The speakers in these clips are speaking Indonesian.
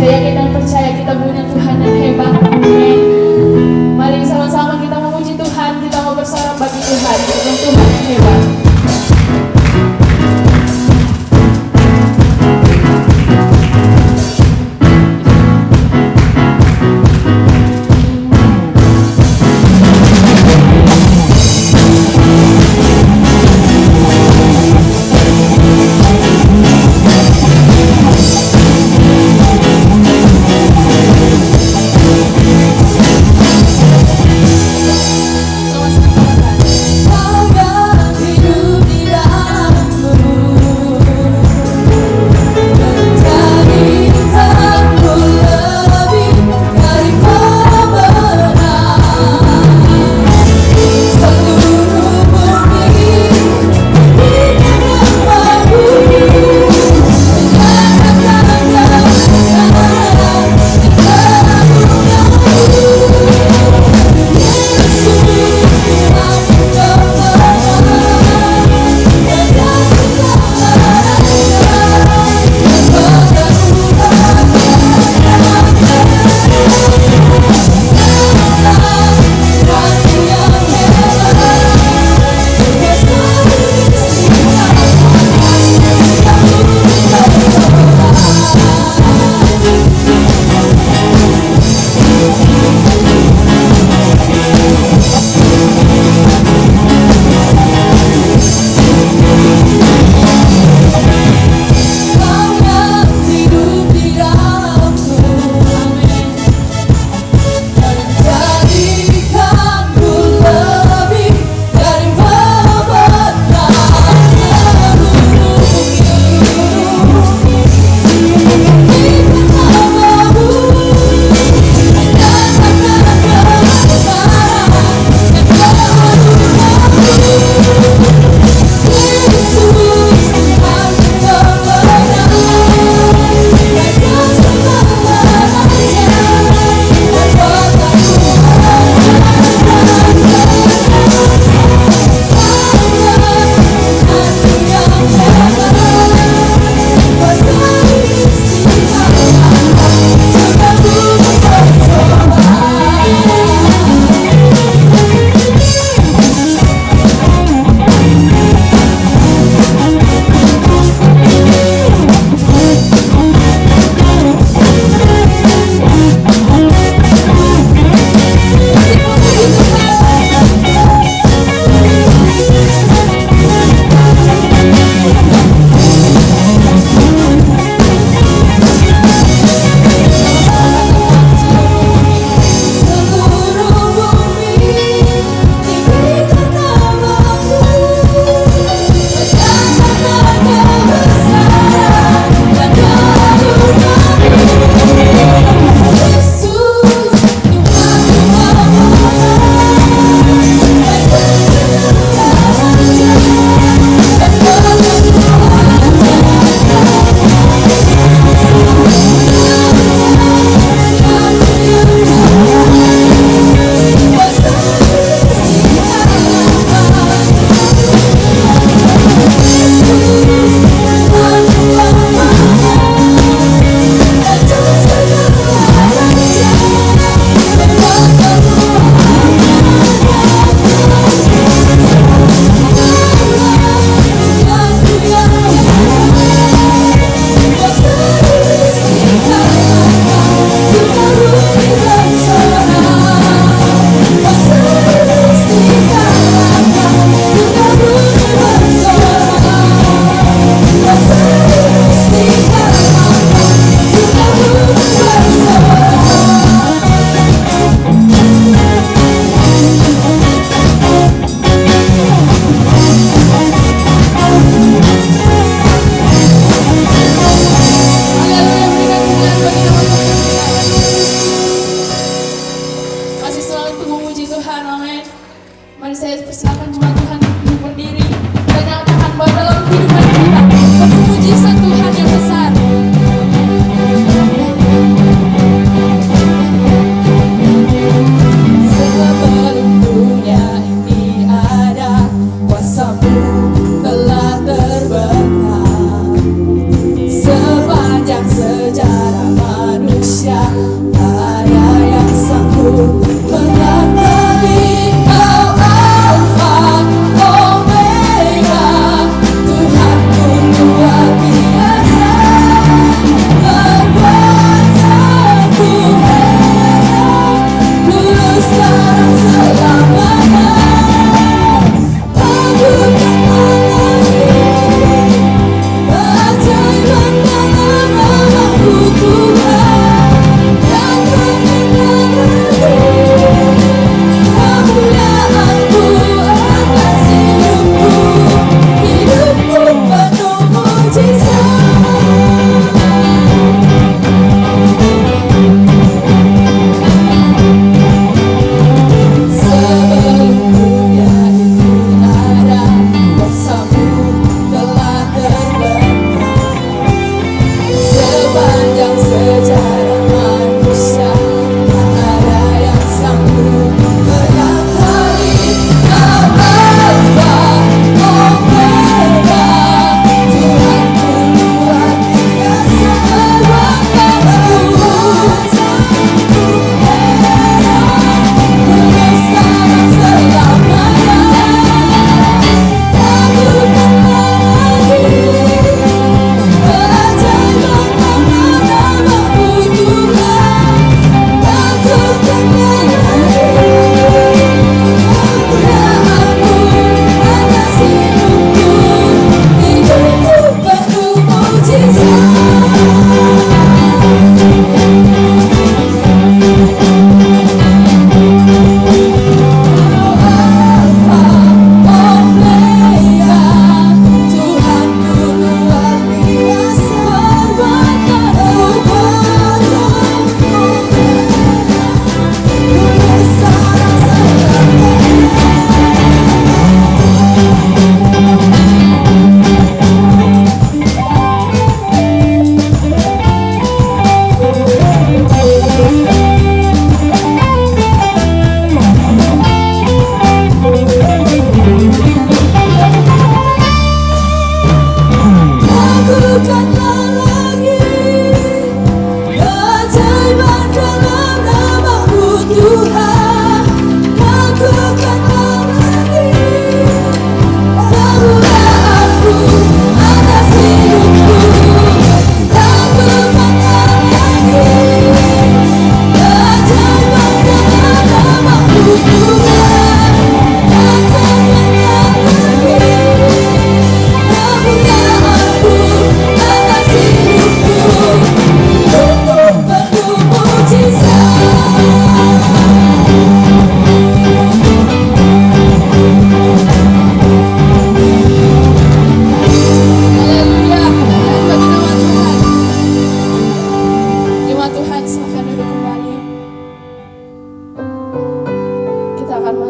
Saya yakin dan percaya kita punya Tuhan yang hebat. Amin. Mari sama-sama kita memuji Tuhan, kita mau bersorak bagi Tuhan, untuk Tuhan yang hebat. Mari saya persilakan jemaat Tuhan untuk berdiri dan nyatakan bahwa dalam kehidupan kita mujizat Tuhan yang besar. Sebelum dunia ini ada, kuasa-Mu telah terbentang sepanjang sejarah manusia.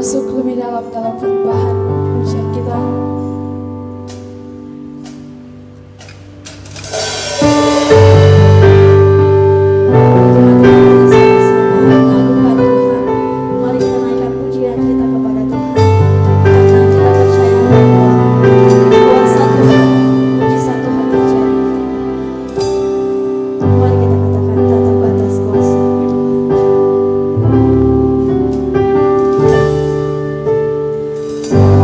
masuk lebih dalam perubahan pujian kita. Tuhan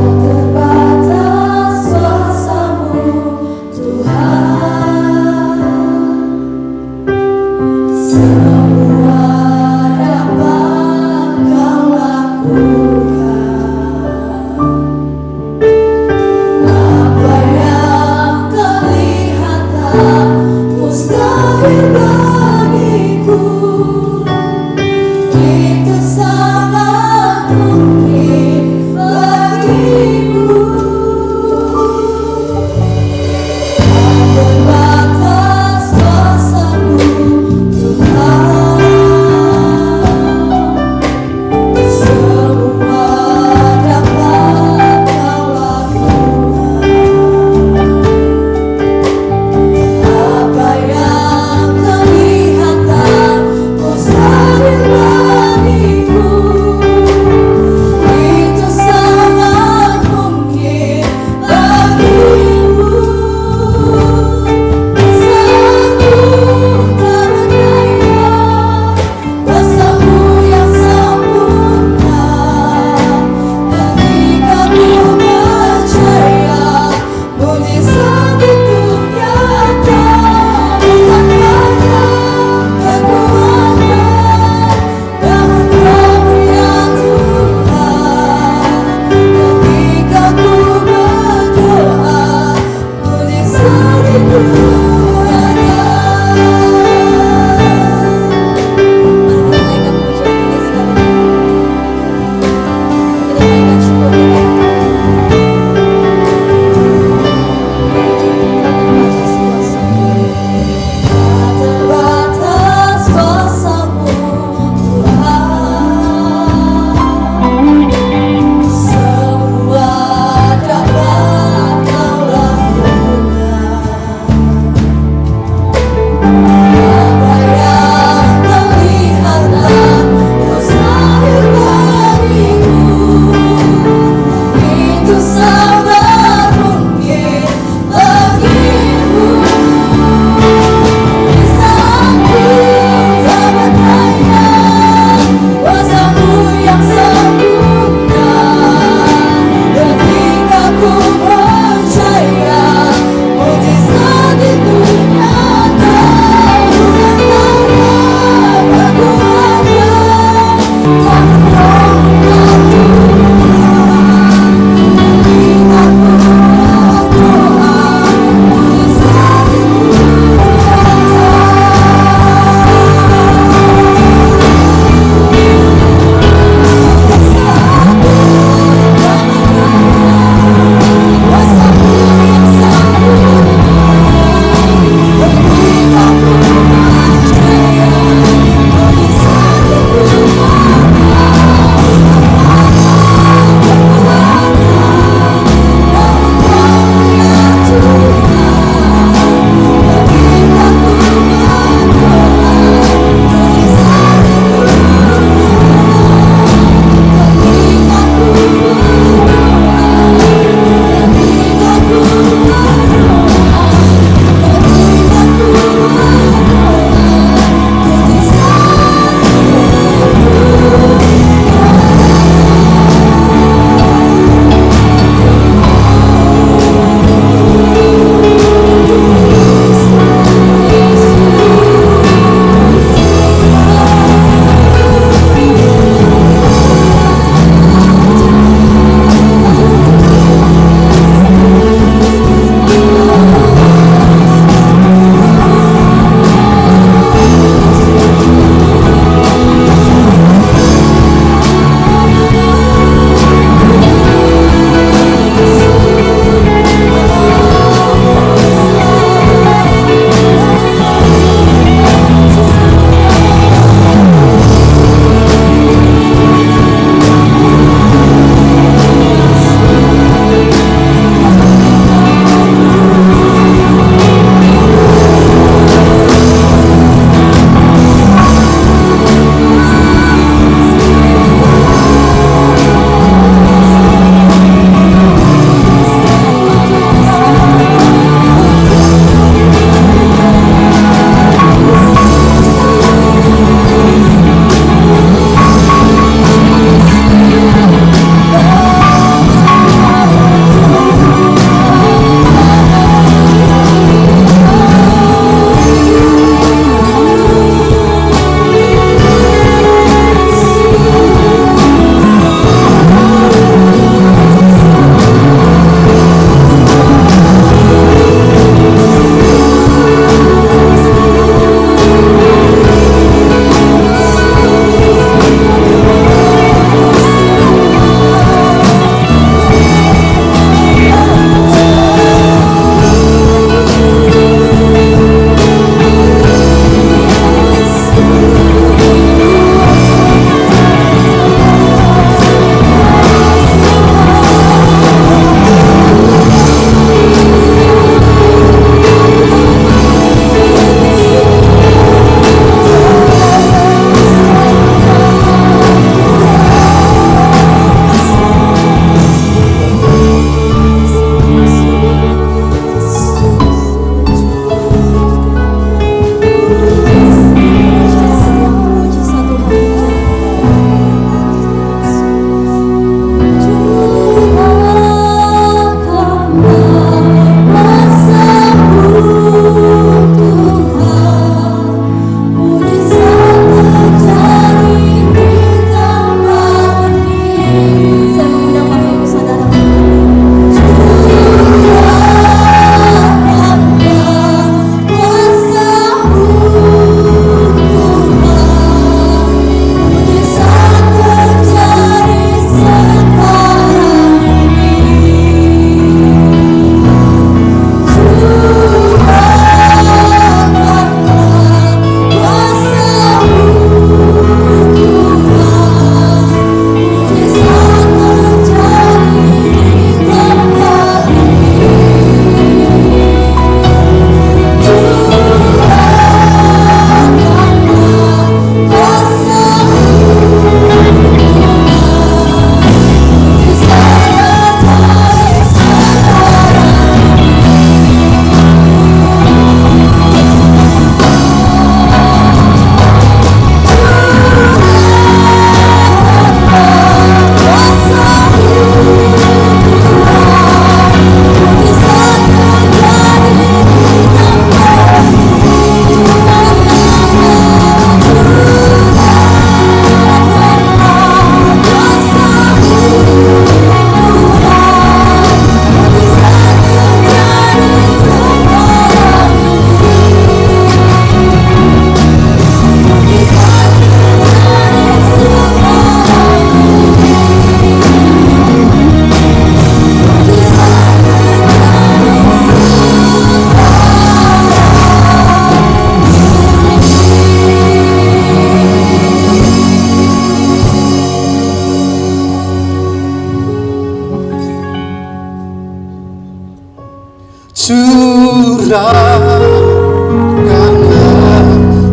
Curahkanlah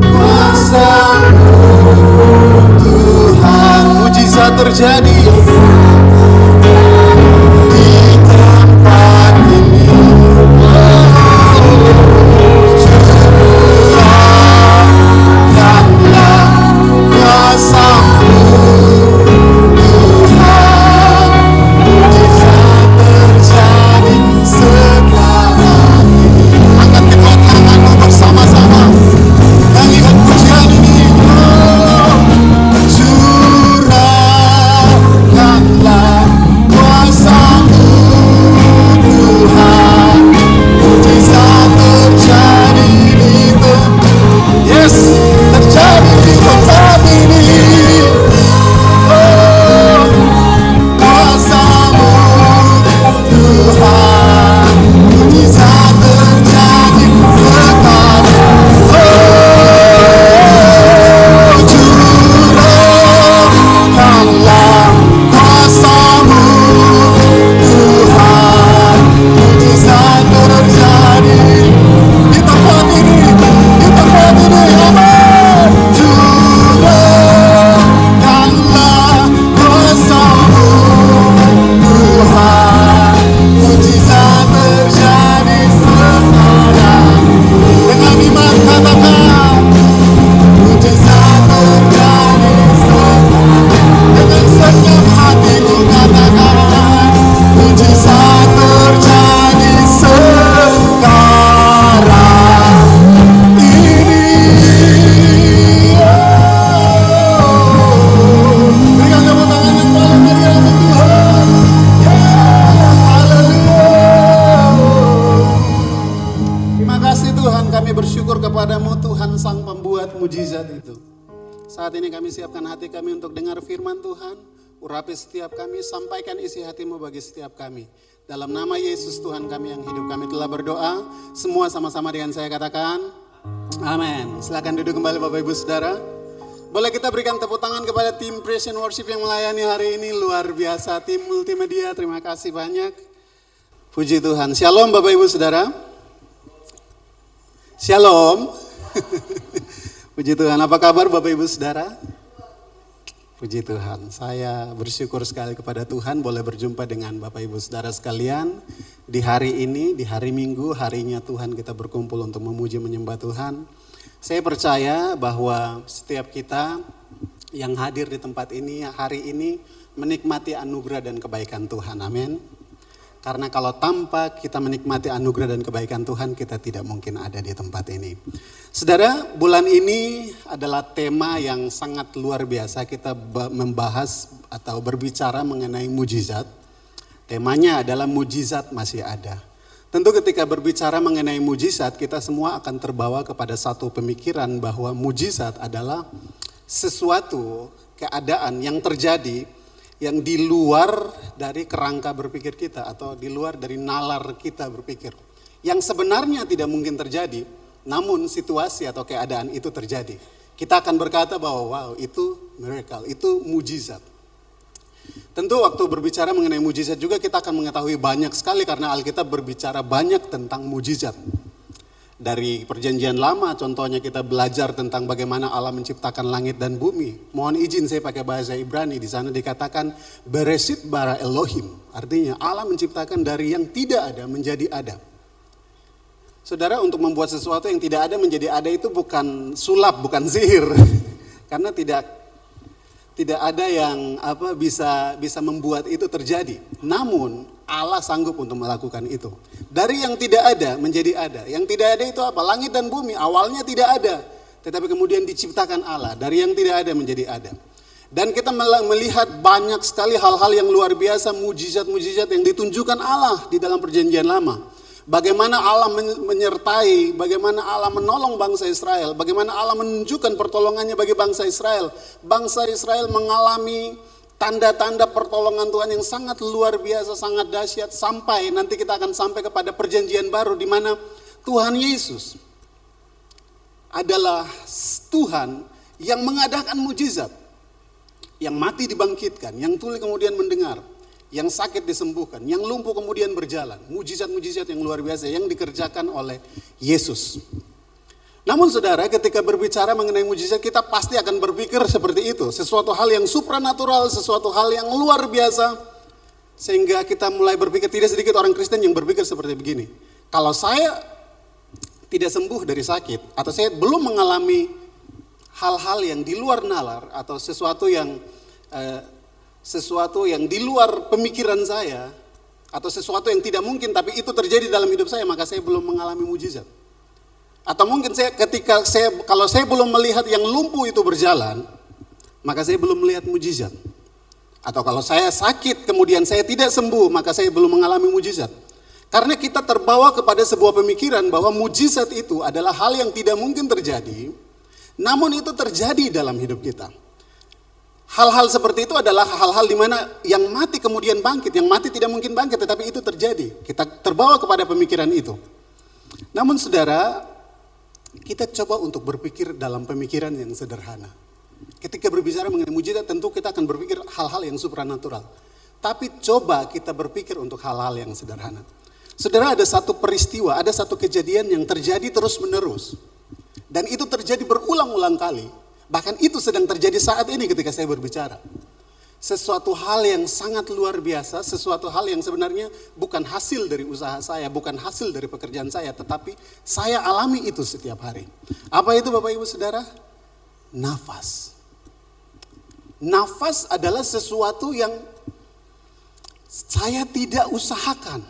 kuasa-Mu Tuhan, mujizat terjadi di tempat ini. Curahkanlah kuasa-Mu Tuhan, mujizat terjadi sekarang ini. Angkat kedua tanganmu bersama-sama, nyanyikan pujian ini. Curahkanlah kuasa-Mu Tuhan, mujizat terjadi di tempat. Yes, terjadi di tempat ini. Oh, kuasa-Mu Tuhan, mujizat terjadi sekarang. Oh, curahkanlah kuasa-Mu Tuhan, mujizat terjadi di tempat ini, di tempat ini. Amin. Curahkanlah kuasa-Mu Tuhan, mujizat terjadi sekarang. Dengan iman katakan, mujizat terjadi sekarang. Dengan segenap hatimu katakan, mujizat terjadi sekarang ini. Berikan tepuk tangan yang paling meriah untuk Tuhan. Haleluya. Terima kasih Tuhan, kami bersyukur kepadamu Tuhan Sang Pembuat mujizat itu. Saat ini kami siapkan hati kami untuk dengar firman Tuhan. Urapi setiap kami, sampaikan isi hatimu bagi setiap kami. Dalam nama Yesus Tuhan kami yang hidup, kami telah berdoa. Semua sama-sama dengan saya katakan, amin. Silakan duduk kembali Bapak Ibu Saudara. Boleh kita berikan tepuk tangan kepada tim Praise and Worship yang melayani hari ini. Luar biasa tim multimedia, terima kasih banyak. Puji Tuhan. Shalom Bapak Ibu Saudara. Shalom. Puji Tuhan, apa kabar Bapak Ibu Saudara? Puji Tuhan, saya bersyukur sekali kepada Tuhan boleh berjumpa dengan Bapak Ibu Saudara sekalian. Di hari ini, di hari Minggu, harinya Tuhan kita berkumpul untuk memuji menyembah Tuhan. Saya percaya bahwa setiap kita yang hadir di tempat ini, hari ini menikmati anugerah dan kebaikan Tuhan, amin. Karena kalau tanpa kita menikmati anugerah dan kebaikan Tuhan, kita tidak mungkin ada di tempat ini. Saudara, bulan ini adalah tema yang sangat luar biasa. Kita membahas atau berbicara mengenai mujizat. Temanya adalah mujizat masih ada. Tentu ketika berbicara mengenai mujizat, kita semua akan terbawa kepada satu pemikiran bahwa mujizat adalah sesuatu keadaan yang terjadi yang di luar dari kerangka berpikir kita atau di luar dari nalar kita berpikir. Yang sebenarnya tidak mungkin terjadi, namun situasi atau keadaan itu terjadi. Kita akan berkata bahwa wow, itu miracle, itu mujizat. Tentu waktu berbicara mengenai mujizat juga kita akan mengetahui banyak sekali karena Alkitab berbicara banyak tentang mujizat. Dari perjanjian lama contohnya kita belajar tentang bagaimana Allah menciptakan langit dan bumi. Mohon izin saya pakai bahasa Ibrani, di sana dikatakan Beresit bara Elohim. Artinya Allah menciptakan dari yang tidak ada menjadi ada. Saudara, untuk membuat sesuatu yang tidak ada menjadi ada itu bukan sulap, bukan sihir. Karena tidak ada yang bisa membuat itu terjadi. Namun Allah sanggup untuk melakukan itu. Dari yang tidak ada menjadi ada. Yang tidak ada itu apa? Langit dan bumi awalnya tidak ada. Tetapi kemudian diciptakan Allah. Dari yang tidak ada menjadi ada. Dan kita melihat banyak sekali hal-hal yang luar biasa, mujizat-mujizat yang ditunjukkan Allah di dalam perjanjian lama. Bagaimana Allah menyertai, bagaimana Allah menolong bangsa Israel, bagaimana Allah menunjukkan pertolongannya bagi bangsa Israel. Bangsa Israel mengalami tanda-tanda pertolongan Tuhan yang sangat luar biasa, sangat dahsyat. Sampai nanti kita akan sampai kepada perjanjian baru di mana Tuhan Yesus adalah Tuhan yang mengadakan mujizat. Yang mati dibangkitkan, yang tuli kemudian mendengar, yang sakit disembuhkan, yang lumpuh kemudian berjalan. Mujizat-mujizat yang luar biasa yang dikerjakan oleh Yesus. Namun saudara, ketika berbicara mengenai mujizat, kita pasti akan berpikir seperti itu. Sesuatu hal yang supranatural, sesuatu hal yang luar biasa. Sehingga kita mulai berpikir, tidak sedikit orang Kristen yang berpikir seperti begini. Kalau saya tidak sembuh dari sakit, atau saya belum mengalami hal-hal yang di luar nalar, atau sesuatu yang di luar pemikiran saya, atau sesuatu yang tidak mungkin tapi itu terjadi dalam hidup saya, maka saya belum mengalami mujizat. Atau mungkin kalau saya belum melihat yang lumpuh itu berjalan, maka saya belum melihat mujizat. Atau kalau saya sakit kemudian saya tidak sembuh, maka saya belum mengalami mujizat. Karena kita terbawa kepada sebuah pemikiran bahwa mujizat itu adalah hal yang tidak mungkin terjadi, namun itu terjadi dalam hidup kita. Hal-hal seperti itu adalah hal-hal di mana yang mati kemudian bangkit, yang mati tidak mungkin bangkit, tetapi itu terjadi. Kita terbawa kepada pemikiran itu. Namun saudara, kita coba untuk berpikir dalam pemikiran yang sederhana. Ketika berbicara mengenai mujizat, tentu kita akan berpikir hal-hal yang supranatural. Tapi coba kita berpikir untuk hal-hal yang sederhana. Saudara, ada satu peristiwa, ada satu kejadian yang terjadi terus-menerus. Dan itu terjadi berulang-ulang kali. Bahkan itu sedang terjadi saat ini ketika saya berbicara. Sesuatu hal yang sangat luar biasa, sesuatu hal yang sebenarnya bukan hasil dari usaha saya, bukan hasil dari pekerjaan saya, tetapi saya alami itu setiap hari. Apa itu Bapak Ibu Saudara? Nafas. Nafas adalah sesuatu yang saya tidak usahakan.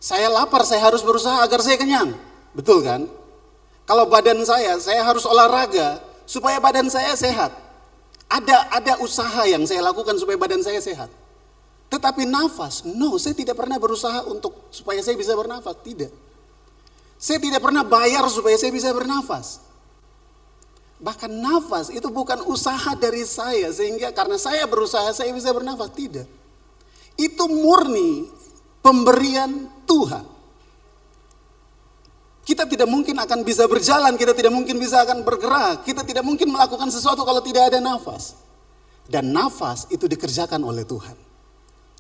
Saya lapar, saya harus berusaha agar saya kenyang. Betul kan? Kalau badan saya harus olahraga supaya badan saya sehat. Ada usaha yang saya lakukan supaya badan saya sehat. Tetapi nafas, saya tidak pernah berusaha supaya saya bisa bernafas, tidak. Saya tidak pernah bayar supaya saya bisa bernafas. Bahkan nafas itu bukan usaha dari saya, sehingga karena saya berusaha saya bisa bernafas, tidak. Itu murni pemberian Tuhan. Kita tidak mungkin akan bisa berjalan, kita tidak mungkin bisa akan bergerak, kita tidak mungkin melakukan sesuatu kalau tidak ada nafas. Dan nafas itu dikerjakan oleh Tuhan.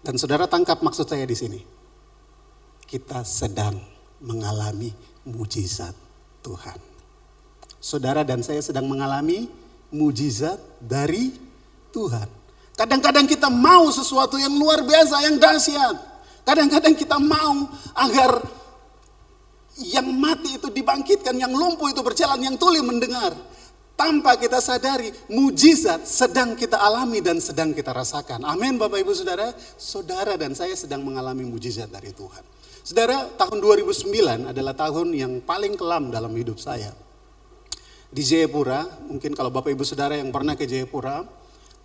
Dan saudara tangkap maksud saya di sini. Kita sedang mengalami mujizat Tuhan. Saudara dan saya sedang mengalami mujizat dari Tuhan. Kadang-kadang kita mau sesuatu yang luar biasa, yang dahsyat. Kadang-kadang kita mau agar yang mati itu dibangkitkan, yang lumpuh itu berjalan, yang tuli mendengar. Tanpa kita sadari, mujizat sedang kita alami dan sedang kita rasakan. Amin Bapak Ibu Saudara. Saudara dan saya sedang mengalami mujizat dari Tuhan. Saudara, tahun 2009 adalah tahun yang paling kelam dalam hidup saya. Di Jayapura, mungkin kalau Bapak Ibu Saudara yang pernah ke Jayapura,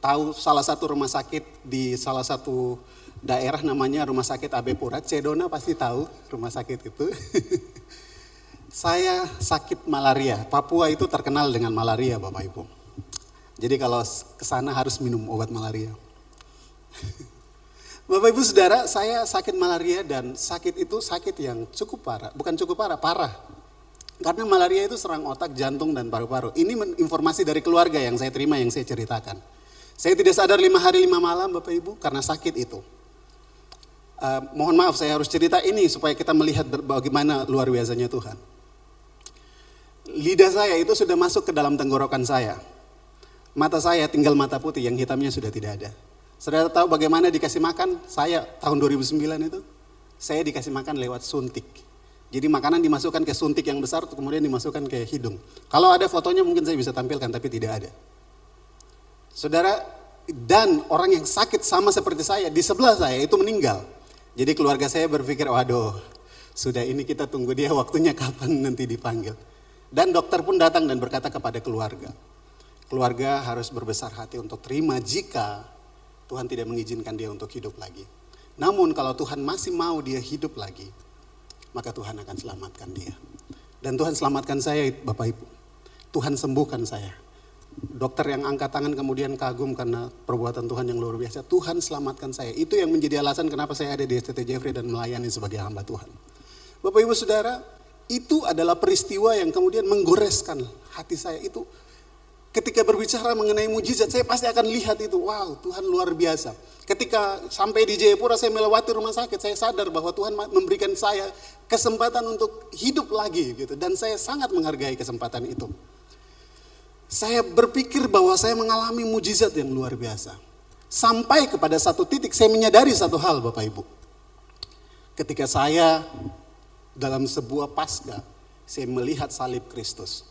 tahu salah satu rumah sakit di salah satu daerah namanya Rumah Sakit AB Pura. Cedona pasti tahu rumah sakit itu. Saya sakit malaria. Papua itu terkenal dengan malaria Bapak Ibu. Jadi kalau ke sana harus minum obat malaria. Bapak Ibu Saudara, saya sakit malaria dan sakit itu sakit yang cukup parah. Bukan cukup parah, parah. Karena malaria itu serang otak, jantung dan paru-paru. Ini informasi dari keluarga yang saya terima, yang saya ceritakan. Saya tidak sadar 5 hari 5 malam Bapak Ibu karena sakit itu. Mohon maaf saya harus cerita ini supaya kita melihat bagaimana luar biasanya Tuhan. Lidah saya itu sudah masuk ke dalam tenggorokan saya. Mata saya tinggal mata putih, yang hitamnya sudah tidak ada. Saudara tahu bagaimana dikasih makan? Saya tahun 2009 itu, saya dikasih makan lewat suntik. Jadi makanan dimasukkan ke suntik yang besar, kemudian dimasukkan ke hidung. Kalau ada fotonya mungkin saya bisa tampilkan, tapi tidak ada. Saudara, dan orang yang sakit sama seperti saya, di sebelah saya itu meninggal. Jadi keluarga saya berpikir, waduh, sudah ini kita tunggu dia waktunya kapan nanti dipanggil. Dan dokter pun datang dan berkata kepada keluarga. Keluarga harus berbesar hati untuk terima jika Tuhan tidak mengizinkan dia untuk hidup lagi. Namun kalau Tuhan masih mau dia hidup lagi, maka Tuhan akan selamatkan dia. Dan Tuhan selamatkan saya Bapak Ibu. Tuhan sembuhkan saya. Dokter yang angkat tangan kemudian kagum karena perbuatan Tuhan yang luar biasa. Tuhan selamatkan saya. Itu yang menjadi alasan kenapa saya ada di STT Jeffrey dan melayani sebagai hamba Tuhan. Bapak Ibu Saudara, itu adalah peristiwa yang kemudian menggoreskan hati saya. Itu ketika berbicara mengenai mujizat, saya pasti akan lihat itu, wow, Tuhan luar biasa. Ketika sampai di Jayapura, saya melewati rumah sakit, saya sadar bahwa Tuhan memberikan saya kesempatan untuk hidup lagi gitu, dan saya sangat menghargai kesempatan itu. Saya berpikir bahwa saya mengalami mujizat yang luar biasa. Sampai kepada satu titik saya menyadari satu hal, Bapak Ibu. Ketika saya dalam sebuah Paskah, saya melihat salib Kristus.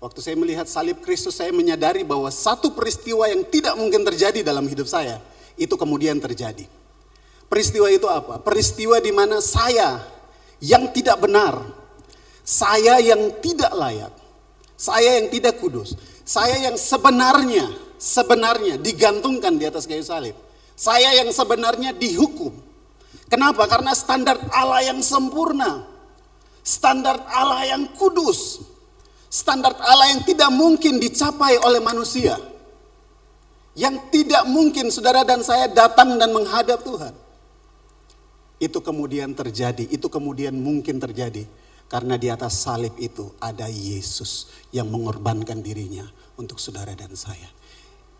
Waktu saya melihat salib Kristus, saya menyadari bahwa satu peristiwa yang tidak mungkin terjadi dalam hidup saya, itu kemudian terjadi. Peristiwa itu apa? Peristiwa di mana saya yang tidak benar, saya yang tidak layak, saya yang tidak kudus, saya yang sebenarnya digantungkan di atas kayu salib. Saya yang sebenarnya dihukum. Kenapa? Karena standar Allah yang sempurna, standar Allah yang kudus, standar Allah yang tidak mungkin dicapai oleh manusia. Yang tidak mungkin saudara dan saya datang dan menghadap Tuhan. Itu kemudian terjadi, itu kemudian mungkin terjadi. Karena di atas salib itu ada Yesus yang mengorbankan dirinya untuk saudara dan saya.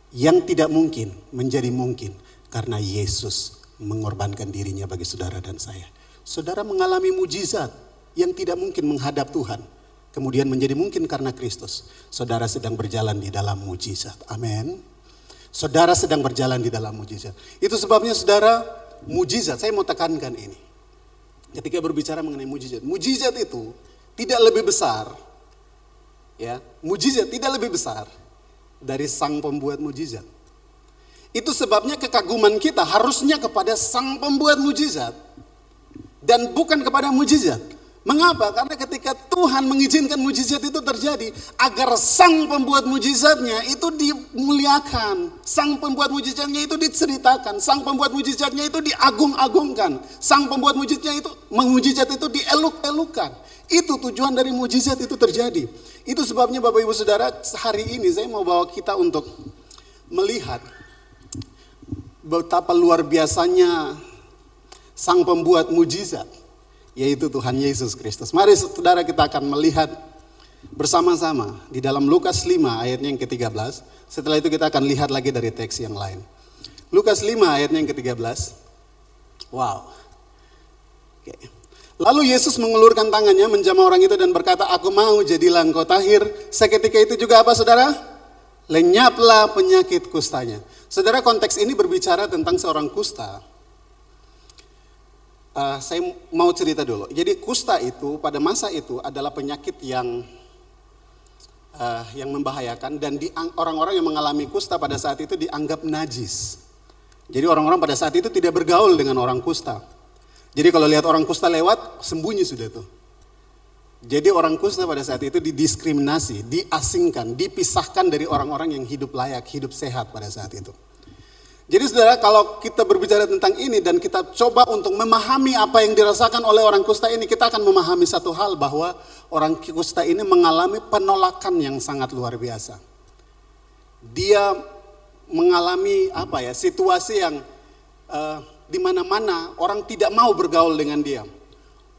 Yang tidak mungkin menjadi mungkin karena Yesus mengorbankan dirinya bagi saudara dan saya. Saudara mengalami mujizat yang tidak mungkin menghadap Tuhan. Kemudian menjadi mungkin karena Kristus. Saudara sedang berjalan di dalam mujizat. Amin. Saudara sedang berjalan di dalam mujizat. Itu sebabnya saudara, mujizat, saya mau tekankan ini. Ketika berbicara mengenai mujizat. Mujizat itu tidak lebih besar. Ya, mujizat tidak lebih besar dari sang pembuat mujizat. Itu sebabnya kekaguman kita harusnya kepada sang pembuat mujizat. Dan bukan kepada mujizat. Mengapa? Karena ketika Tuhan mengizinkan mujizat itu terjadi, agar sang pembuat mujizatnya itu dimuliakan, sang pembuat mujizatnya itu diceritakan, sang pembuat mujizatnya itu diagung-agungkan, sang pembuat mujizat itu dieluk-elukan. Itu tujuan dari mujizat itu terjadi. Itu sebabnya Bapak Ibu Saudara, hari ini saya mau bawa kita untuk melihat betapa luar biasanya sang pembuat mujizat, yaitu Tuhan Yesus Kristus. Mari saudara, kita akan melihat bersama-sama di dalam Lukas 5 ayatnya yang ke-13. Setelah itu kita akan lihat lagi dari teks yang lain. Lukas 5 ayatnya yang ke-13. Wow. Oke. Lalu Yesus mengulurkan tangannya menjamah orang itu dan berkata, "Aku mau, jadilah engkau tahir." Seketika itu juga apa saudara? Lenyaplah penyakit kustanya. Saudara, konteks ini berbicara tentang seorang kusta. Saya mau cerita dulu. Jadi kusta itu pada masa itu adalah penyakit yang membahayakan, dan orang-orang yang mengalami kusta pada saat itu dianggap najis. Jadi orang-orang pada saat itu tidak bergaul dengan orang kusta. Jadi kalau lihat orang kusta lewat, sembunyi sudah tuh. Jadi orang kusta pada saat itu didiskriminasi, diasingkan, dipisahkan dari orang-orang yang hidup layak, hidup sehat pada saat itu. Jadi saudara, kalau kita berbicara tentang ini dan kita coba untuk memahami apa yang dirasakan oleh orang kusta ini, kita akan memahami satu hal, bahwa orang kusta ini mengalami penolakan yang sangat luar biasa. Dia mengalami situasi yang di mana-mana orang tidak mau bergaul dengan dia.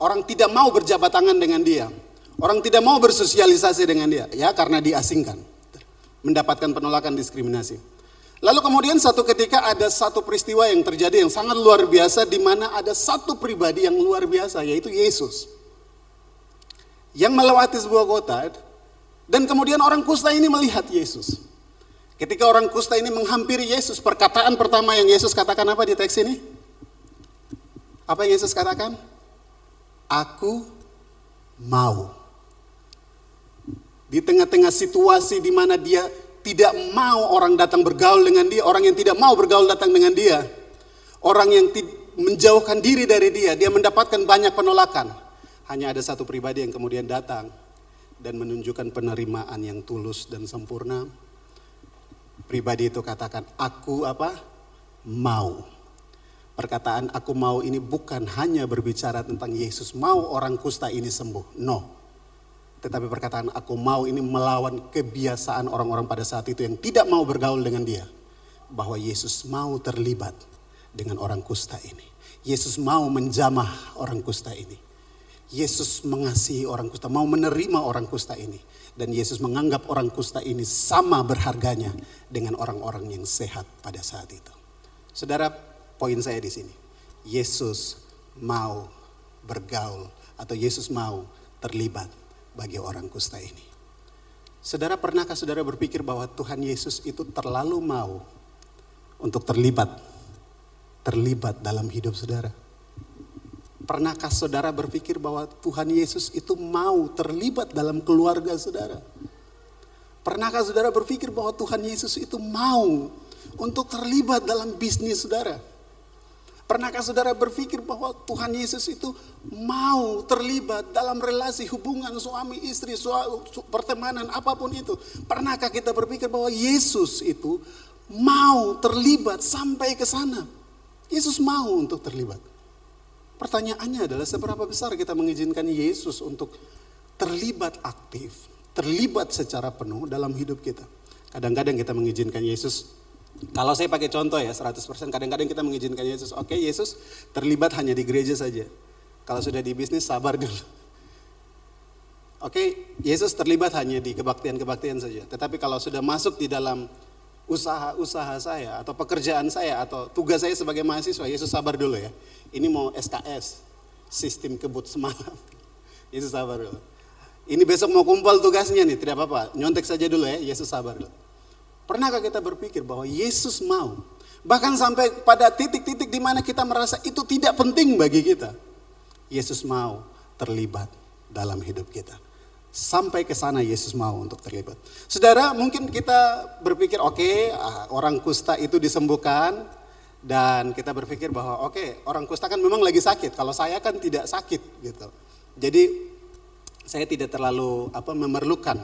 Orang tidak mau berjabat tangan dengan dia. Orang tidak mau bersosialisasi dengan dia, ya, karena diasingkan. Mendapatkan penolakan, diskriminasi. Lalu kemudian satu ketika ada satu peristiwa yang terjadi yang sangat luar biasa, di mana ada satu pribadi yang luar biasa, yaitu Yesus. Yang melewati sebuah kota, dan kemudian orang kusta ini melihat Yesus. Ketika orang kusta ini menghampiri Yesus, perkataan pertama yang Yesus katakan apa di teks ini? Apa yang Yesus katakan? Aku mau. Di tengah-tengah situasi di mana dia tidak mau orang datang bergaul dengan dia, orang yang tidak mau bergaul datang dengan dia, orang yang menjauhkan diri dari dia, dia mendapatkan banyak penolakan. Hanya ada satu pribadi yang kemudian datang dan menunjukkan penerimaan yang tulus dan sempurna. Pribadi itu katakan, "Aku mau." Perkataan "aku mau" ini bukan hanya berbicara tentang Yesus mau orang kusta ini sembuh, no. Tetapi perkataan "aku mau" ini melawan kebiasaan orang-orang pada saat itu yang tidak mau bergaul dengan dia. Bahwa Yesus mau terlibat dengan orang kusta ini. Yesus mau menjamah orang kusta ini. Yesus mengasihi orang kusta, mau menerima orang kusta ini. Dan Yesus menganggap orang kusta ini sama berharganya dengan orang-orang yang sehat pada saat itu. Saudara, poin saya di sini. Yesus mau bergaul atau Yesus mau terlibat bagi orang kusta ini. Saudara, pernahkah saudara berpikir bahwa Tuhan Yesus itu terlalu mau untuk terlibat dalam hidup saudara? Pernahkah saudara berpikir bahwa Tuhan Yesus itu mau terlibat dalam keluarga saudara? Pernahkah saudara berpikir bahwa Tuhan Yesus itu mau untuk terlibat dalam bisnis saudara? Pernahkah saudara berpikir bahwa Tuhan Yesus itu mau terlibat dalam relasi hubungan suami istri, pertemanan apapun itu? Pernahkah kita berpikir bahwa Yesus itu mau terlibat sampai ke sana? Yesus mau untuk terlibat. Pertanyaannya adalah seberapa besar kita mengizinkan Yesus untuk terlibat aktif, terlibat secara penuh dalam hidup kita. Kadang-kadang kita mengizinkan Yesus, kalau saya pakai contoh ya 100%, kadang-kadang kita mengizinkan Yesus, oke, Yesus terlibat hanya di gereja saja. Kalau sudah di bisnis sabar dulu. Oke, Yesus terlibat hanya di kebaktian-kebaktian saja. Tetapi kalau sudah masuk di dalam usaha saya atau pekerjaan saya atau tugas saya sebagai mahasiswa, Yesus sabar dulu ya. Ini mau SKS, sistem kebut semalam. Yesus sabar dulu. Ini besok mau kumpul tugasnya nih, tidak apa-apa, nyontek saja dulu ya, Yesus sabar dulu. Pernahkah kita berpikir bahwa Yesus mau, bahkan sampai pada titik-titik di mana kita merasa itu tidak penting bagi kita, Yesus mau terlibat dalam hidup kita. Sampai ke sana Yesus mau untuk terlibat. Saudara, mungkin kita berpikir oke, orang kusta itu disembuhkan dan kita berpikir bahwa oke, orang kusta kan memang lagi sakit. Kalau saya kan tidak sakit gitu. Jadi saya tidak terlalu memerlukan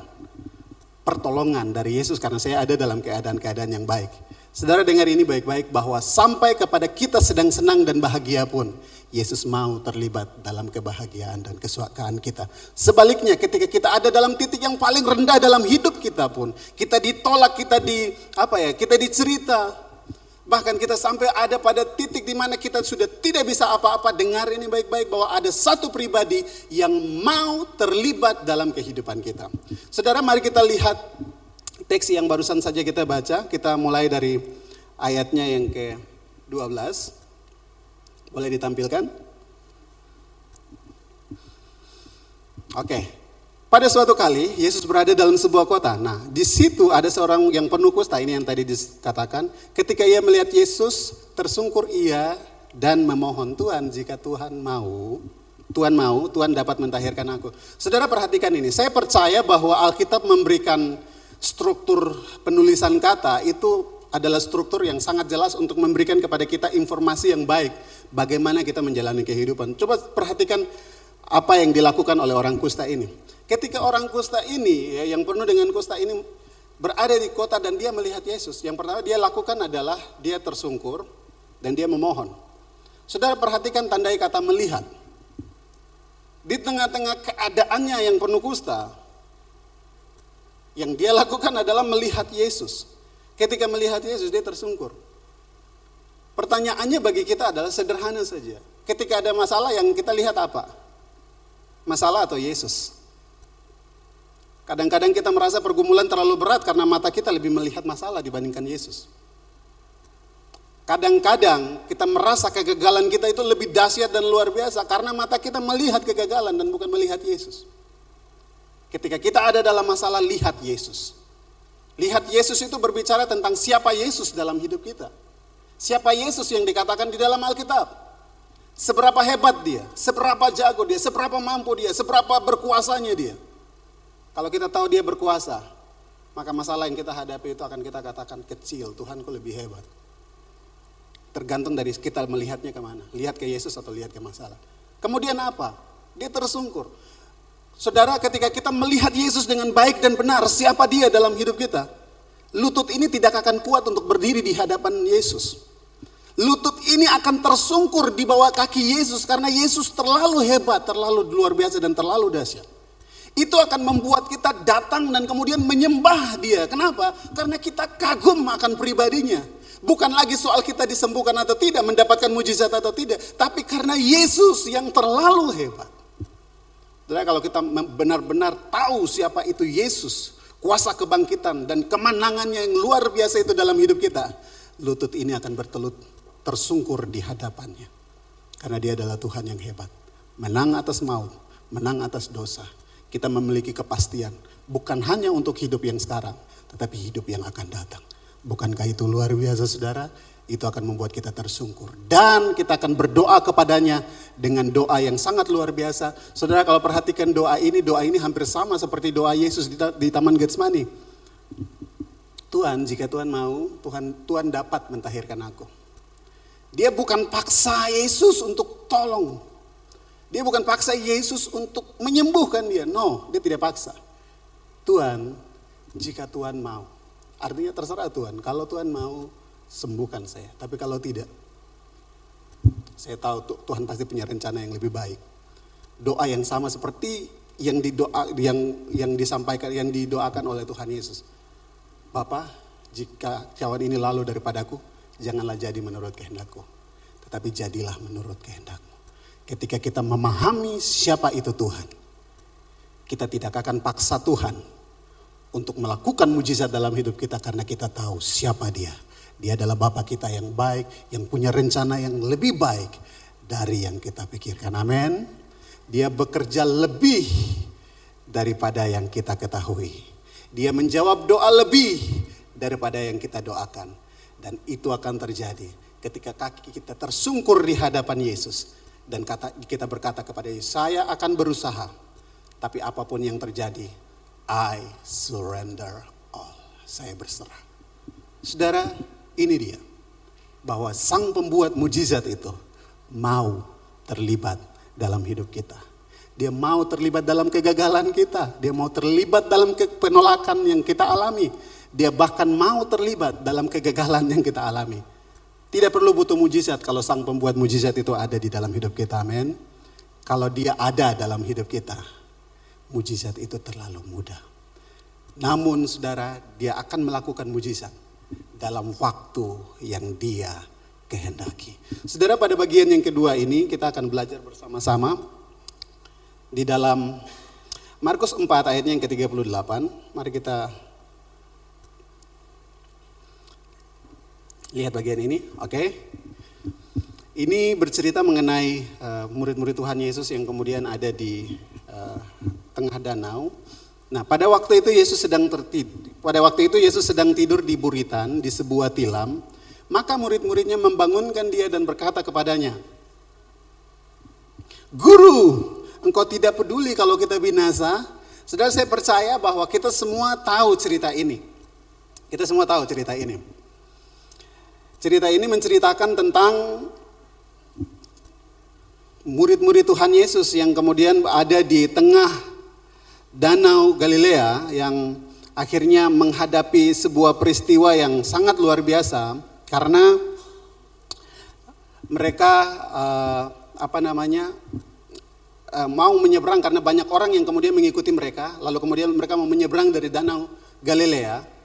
pertolongan dari Yesus karena saya ada dalam keadaan-keadaan yang baik. Saudara, dengar ini baik-baik bahwa sampai kepada kita sedang senang dan bahagia pun Yesus mau terlibat dalam kebahagiaan dan kesukaan kita. Sebaliknya ketika kita ada dalam titik yang paling rendah dalam hidup kita pun, kita ditolak, kita dicerita, bahkan kita sampai ada pada titik di mana kita sudah tidak bisa apa-apa. Dengar ini baik-baik bahwa ada satu pribadi yang mau terlibat dalam kehidupan kita. Saudara, mari kita lihat teks yang barusan saja kita baca. Kita mulai dari ayatnya yang ke-12. Boleh ditampilkan? Oke. Pada suatu kali Yesus berada dalam sebuah kota. Nah, di situ ada seorang yang penuh kusta, ini yang tadi dikatakan. Ketika ia melihat Yesus, tersungkur ia dan memohon, Tuhan, jika Tuhan mau, Tuhan dapat mentahirkan aku. Saudara, perhatikan ini. Saya percaya bahwa Alkitab memberikan struktur penulisan kata itu adalah struktur yang sangat jelas untuk memberikan kepada kita informasi yang baik bagaimana kita menjalani kehidupan. Coba perhatikan apa yang dilakukan oleh orang kusta ini. Ketika orang kusta ini yang penuh dengan kusta ini berada di kota dan dia melihat Yesus, yang pertama dia lakukan adalah dia tersungkur dan dia memohon. Saudara, perhatikan tandai kata melihat. Di tengah-tengah keadaannya yang penuh kusta, yang dia lakukan adalah melihat Yesus. Ketika melihat Yesus dia tersungkur. Pertanyaannya bagi kita adalah sederhana saja. Ketika ada masalah yang kita lihat apa? Masalah atau Yesus? Kadang-kadang kita merasa pergumulan terlalu berat karena mata kita lebih melihat masalah dibandingkan Yesus. Kadang-kadang kita merasa kegagalan kita itu lebih dahsyat dan luar biasa karena mata kita melihat kegagalan dan bukan melihat Yesus. Ketika kita ada dalam masalah, lihat Yesus. Lihat Yesus itu berbicara tentang siapa Yesus dalam hidup kita. Siapa Yesus yang dikatakan di dalam Alkitab. Seberapa hebat dia, seberapa jago dia, seberapa mampu dia, seberapa berkuasanya dia. Kalau kita tahu dia berkuasa, maka masalah yang kita hadapi itu akan kita katakan kecil, Tuhanku lebih hebat. Tergantung dari kita melihatnya kemana. Lihat ke Yesus atau lihat ke masalah. Kemudian apa? Dia tersungkur. Saudara, ketika kita melihat Yesus dengan baik dan benar, siapa dia dalam hidup kita, lutut ini tidak akan kuat untuk berdiri di hadapan Yesus. Lutut ini akan tersungkur di bawah kaki Yesus karena Yesus terlalu hebat, terlalu luar biasa dan terlalu dahsyat. Itu akan membuat kita datang dan kemudian menyembah dia. Kenapa? Karena kita kagum akan pribadinya. Bukan lagi soal kita disembuhkan atau tidak, mendapatkan mujizat atau tidak, tapi karena Yesus yang terlalu hebat. Saudara, kalau kita benar-benar tahu siapa itu Yesus, kuasa kebangkitan dan kemenangannya yang luar biasa itu dalam hidup kita, lutut ini akan tersungkur di hadapannya. Karena dia adalah Tuhan yang hebat. Menang atas maut, menang atas dosa. Kita memiliki kepastian, bukan hanya untuk hidup yang sekarang, tetapi hidup yang akan datang. Bukankah itu luar biasa, saudara? Itu akan membuat kita tersungkur. Dan kita akan berdoa kepadanya dengan doa yang sangat luar biasa. Saudara, kalau perhatikan doa ini hampir sama seperti doa Yesus di Taman Getsemani. Tuhan, jika Tuhan mau, Tuhan dapat mentahirkan aku. Dia bukan paksa Yesus untuk tolong. Dia bukan paksa Yesus untuk menyembuhkan dia. No, dia tidak paksa. Tuhan, jika Tuhan mau. Artinya terserah Tuhan. Kalau Tuhan mau, sembuhkan saya. Tapi kalau tidak, saya tahu Tuhan pasti punya rencana yang lebih baik. Doa yang sama seperti yang disampaikan, yang didoakan oleh Tuhan Yesus. Bapa, jika cawan ini lalu daripadaku, janganlah jadi menurut kehendakku, tetapi jadilah menurut kehendakmu. Ketika kita memahami siapa itu Tuhan, kita tidak akan paksa Tuhan untuk melakukan mujizat dalam hidup kita karena kita tahu siapa dia. Dia adalah Bapa kita yang baik, yang punya rencana yang lebih baik dari yang kita pikirkan. Amin. Dia bekerja lebih daripada yang kita ketahui. Dia menjawab doa lebih daripada yang kita doakan. Dan itu akan terjadi ketika kaki kita tersungkur di hadapan Yesus. Dan kita berkata kepada Yesus, saya akan berusaha. Tapi apapun yang terjadi, I surrender all. Saya berserah. Saudara, ini dia. Bahwa sang pembuat mujizat itu mau terlibat dalam hidup kita. Dia mau terlibat dalam kegagalan kita. Dia mau terlibat dalam penolakan yang kita alami. Dia bahkan mau terlibat dalam kegagalan yang kita alami. Tidak perlu butuh mujizat kalau sang pembuat mujizat itu ada di dalam hidup kita, amin. Kalau dia ada dalam hidup kita, mujizat itu terlalu mudah. Namun saudara, dia akan melakukan mujizat dalam waktu yang dia kehendaki. Saudara, pada bagian yang kedua ini kita akan belajar bersama-sama di dalam Markus 4 ayatnya yang ke-38. Mari kita lihat bagian ini, oke. Ini bercerita mengenai murid-murid Tuhan Yesus yang kemudian ada di tengah danau. Nah, pada waktu itu Yesus sedang tidur di buritan di sebuah tilam. Maka murid-muridnya membangunkan dia dan berkata kepadanya, "Guru, engkau tidak peduli kalau kita binasa?" Saudara, saya percaya bahwa kita semua tahu cerita ini. Kita semua tahu cerita ini. Cerita ini menceritakan tentang murid-murid Tuhan Yesus yang kemudian ada di tengah danau Galilea yang akhirnya menghadapi sebuah peristiwa yang sangat luar biasa karena mereka mau menyeberang karena banyak orang yang kemudian mengikuti mereka, lalu kemudian mereka mau menyeberang dari danau Galilea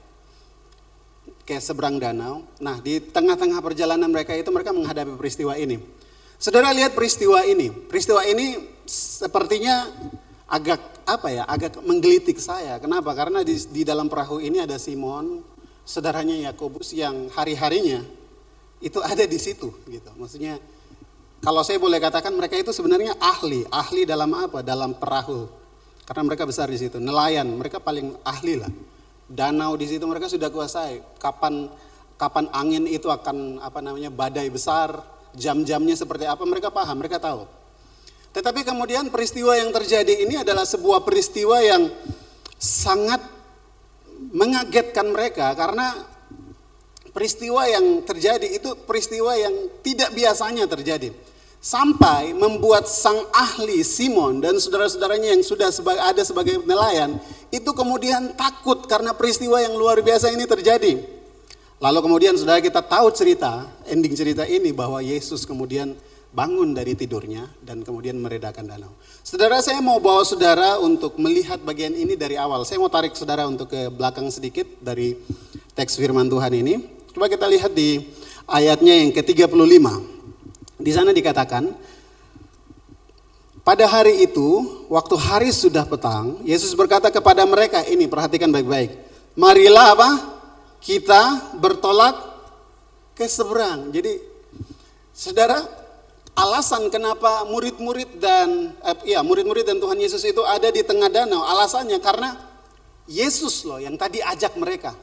ke seberang danau. Nah, di tengah-tengah perjalanan mereka itu mereka menghadapi peristiwa ini. Saudara, lihat peristiwa ini. Peristiwa ini sepertinya agak menggelitik saya. Kenapa? Karena di dalam perahu ini ada Simon, saudaranya Yakobus yang hari-harinya itu ada di situ gitu. Maksudnya kalau saya boleh katakan mereka itu sebenarnya ahli dalam apa? Dalam perahu. Karena mereka besar di situ, nelayan, mereka paling ahli lah. Danau di situ mereka sudah kuasai. Kapan angin itu akan badai besar, jam-jamnya seperti apa mereka paham, mereka tahu. Tetapi kemudian peristiwa yang terjadi ini adalah sebuah peristiwa yang sangat mengagetkan mereka karena peristiwa yang terjadi itu peristiwa yang tidak biasanya terjadi. Sampai membuat sang ahli Simon dan saudara-saudaranya yang sudah ada sebagai nelayan itu kemudian takut karena peristiwa yang luar biasa ini terjadi. Lalu kemudian saudara, kita tahu ending cerita ini bahwa Yesus kemudian bangun dari tidurnya dan kemudian meredakan danau. Saudara, saya mau bawa saudara untuk melihat bagian ini dari awal. Saya mau tarik saudara untuk ke belakang sedikit dari teks firman Tuhan ini. Coba kita lihat di ayatnya yang ke-35. Di sana dikatakan, Pada hari itu, waktu hari sudah petang, Yesus berkata kepada mereka, ini perhatikan baik-baik. Marilah apa? Kita bertolak ke seberang. Jadi, saudara, alasan kenapa murid-murid dan Tuhan Yesus itu ada di tengah danau, alasannya karena Yesus loh yang tadi ajak mereka.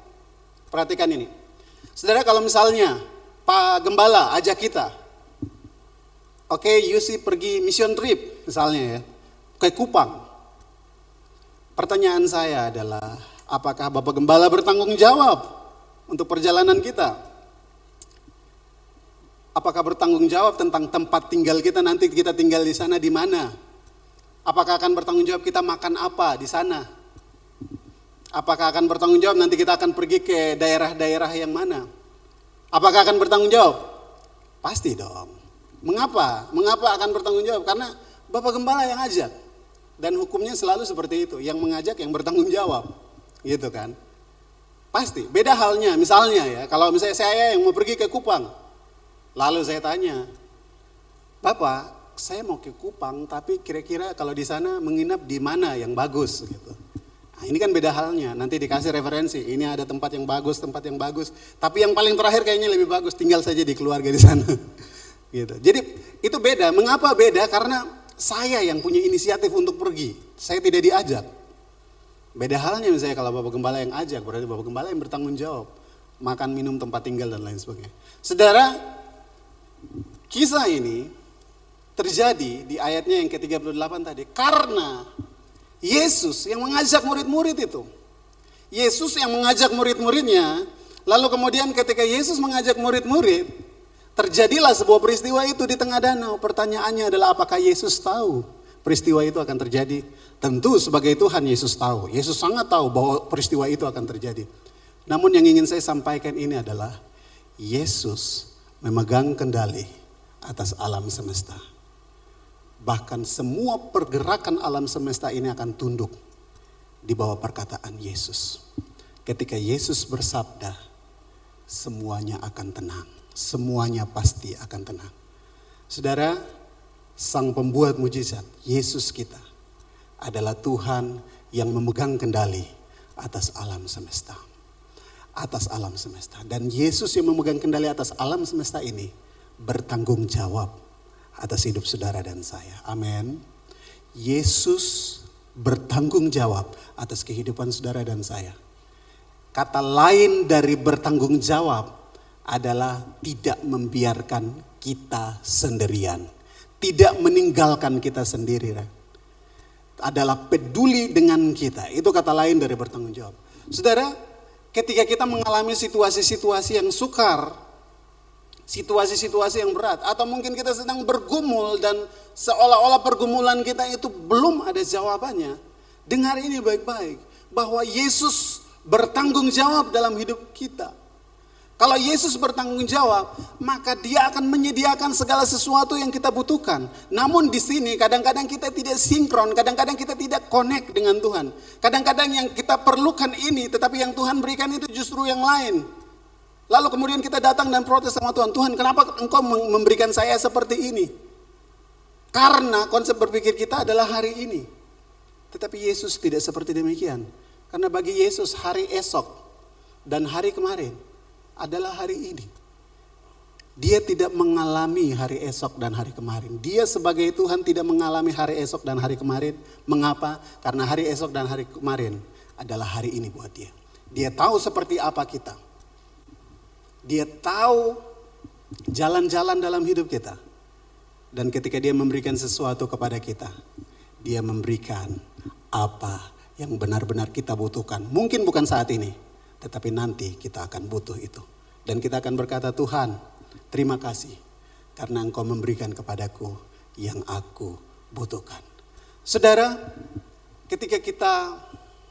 Perhatikan ini. Saudara, kalau misalnya Pak Gembala ajak kita, oke, Yusi pergi mission trip misalnya ya, ke Kupang. Pertanyaan saya adalah, apakah Bapak Gembala bertanggung jawab untuk perjalanan kita? Apakah bertanggung jawab tentang tempat tinggal kita, nanti kita tinggal di sana di mana? Apakah akan bertanggung jawab kita makan apa di sana? Apakah akan bertanggung jawab nanti kita akan pergi ke daerah-daerah yang mana? Apakah akan bertanggung jawab? Pasti dong. Mengapa? Mengapa akan bertanggung jawab? Karena Bapak Gembala yang ajak. Dan hukumnya selalu seperti itu. Yang mengajak yang bertanggung jawab. Gitu kan. Pasti. Beda halnya. Misalnya ya. Kalau misalnya saya yang mau pergi ke Kupang. Lalu saya tanya. Bapak, saya mau ke Kupang. Tapi kira-kira kalau di sana menginap di mana yang bagus gitu. Nah, ini kan beda halnya. Nanti dikasih referensi. Ini ada tempat yang bagus, tempat yang bagus. Tapi yang paling terakhir kayaknya lebih bagus. Tinggal saja di keluarga di sana. Gitu. Jadi itu beda. Mengapa beda? Karena saya yang punya inisiatif untuk pergi. Saya tidak diajak. Beda halnya misalnya kalau Bapak Gembala yang ajak, berarti Bapak Gembala yang bertanggung jawab. Makan, minum, tempat tinggal dan lain sebagainya. Saudara, kisah ini terjadi di ayatnya yang ke-38 tadi. Karena Yesus yang mengajak murid-murid itu. Yesus yang mengajak murid-muridnya. Lalu kemudian ketika Yesus mengajak murid-murid, terjadilah sebuah peristiwa itu di tengah danau. Pertanyaannya adalah apakah Yesus tahu peristiwa itu akan terjadi? Tentu sebagai Tuhan Yesus tahu. Yesus sangat tahu bahwa peristiwa itu akan terjadi. Namun yang ingin saya sampaikan ini adalah Yesus memegang kendali atas alam semesta. Bahkan semua pergerakan alam semesta ini akan tunduk di bawah perkataan Yesus. Ketika Yesus bersabda, semuanya akan tenang. Semuanya pasti akan tenang. Saudara, Sang Pembuat mujizat, Yesus kita, adalah Tuhan yang memegang kendali atas alam semesta. Atas alam semesta. Dan Yesus yang memegang kendali atas alam semesta ini bertanggung jawab atas hidup saudara dan saya. Amin. Yesus bertanggung jawab atas kehidupan saudara dan saya. Kata lain dari bertanggung jawab adalah tidak membiarkan kita sendirian. Tidak meninggalkan kita sendiri. Adalah peduli dengan kita. Itu kata lain dari bertanggung jawab. Saudara, ketika kita mengalami situasi-situasi yang sukar, situasi-situasi yang berat, atau mungkin kita sedang bergumul dan seolah-olah pergumulan kita itu belum ada jawabannya. Dengar ini baik-baik, bahwa Yesus bertanggung jawab dalam hidup kita. Kalau Yesus bertanggung jawab, maka Dia akan menyediakan segala sesuatu yang kita butuhkan. Namun di sini kadang-kadang kita tidak sinkron, kadang-kadang kita tidak connect dengan Tuhan. Kadang-kadang yang kita perlukan ini, tetapi yang Tuhan berikan itu justru yang lain. Lalu kemudian kita datang dan protes sama Tuhan. Tuhan, kenapa Engkau memberikan saya seperti ini? Karena konsep berpikir kita adalah hari ini. Tetapi Yesus tidak seperti demikian. Karena bagi Yesus hari esok dan hari kemarin adalah hari ini. Dia tidak mengalami hari esok dan hari kemarin. Dia sebagai Tuhan tidak mengalami hari esok dan hari kemarin. Mengapa? Karena hari esok dan hari kemarin adalah hari ini buat dia. Dia tahu seperti apa kita. Dia tahu jalan-jalan dalam hidup kita. Dan ketika Dia memberikan sesuatu kepada kita, Dia memberikan apa yang benar-benar kita butuhkan. Mungkin bukan saat ini, tetapi nanti kita akan butuh itu. Dan kita akan berkata, Tuhan, terima kasih karena Engkau memberikan kepadaku yang aku butuhkan. Saudara, ketika kita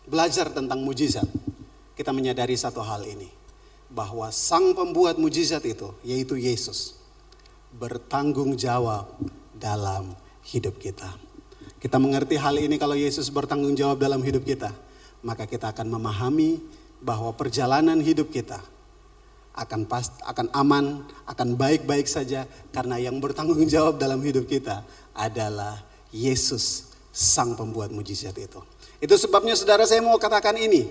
belajar tentang mujizat, kita menyadari satu hal ini. Bahwa Sang Pembuat mujizat itu, yaitu Yesus, bertanggung jawab dalam hidup kita. Kita mengerti hal ini kalau Yesus bertanggung jawab dalam hidup kita, maka kita akan memahami bahwa perjalanan hidup kita akan aman, akan baik-baik saja, karena yang bertanggung jawab dalam hidup kita adalah Yesus sang pembuat mujizat itu. Itu sebabnya saudara saya mau katakan ini.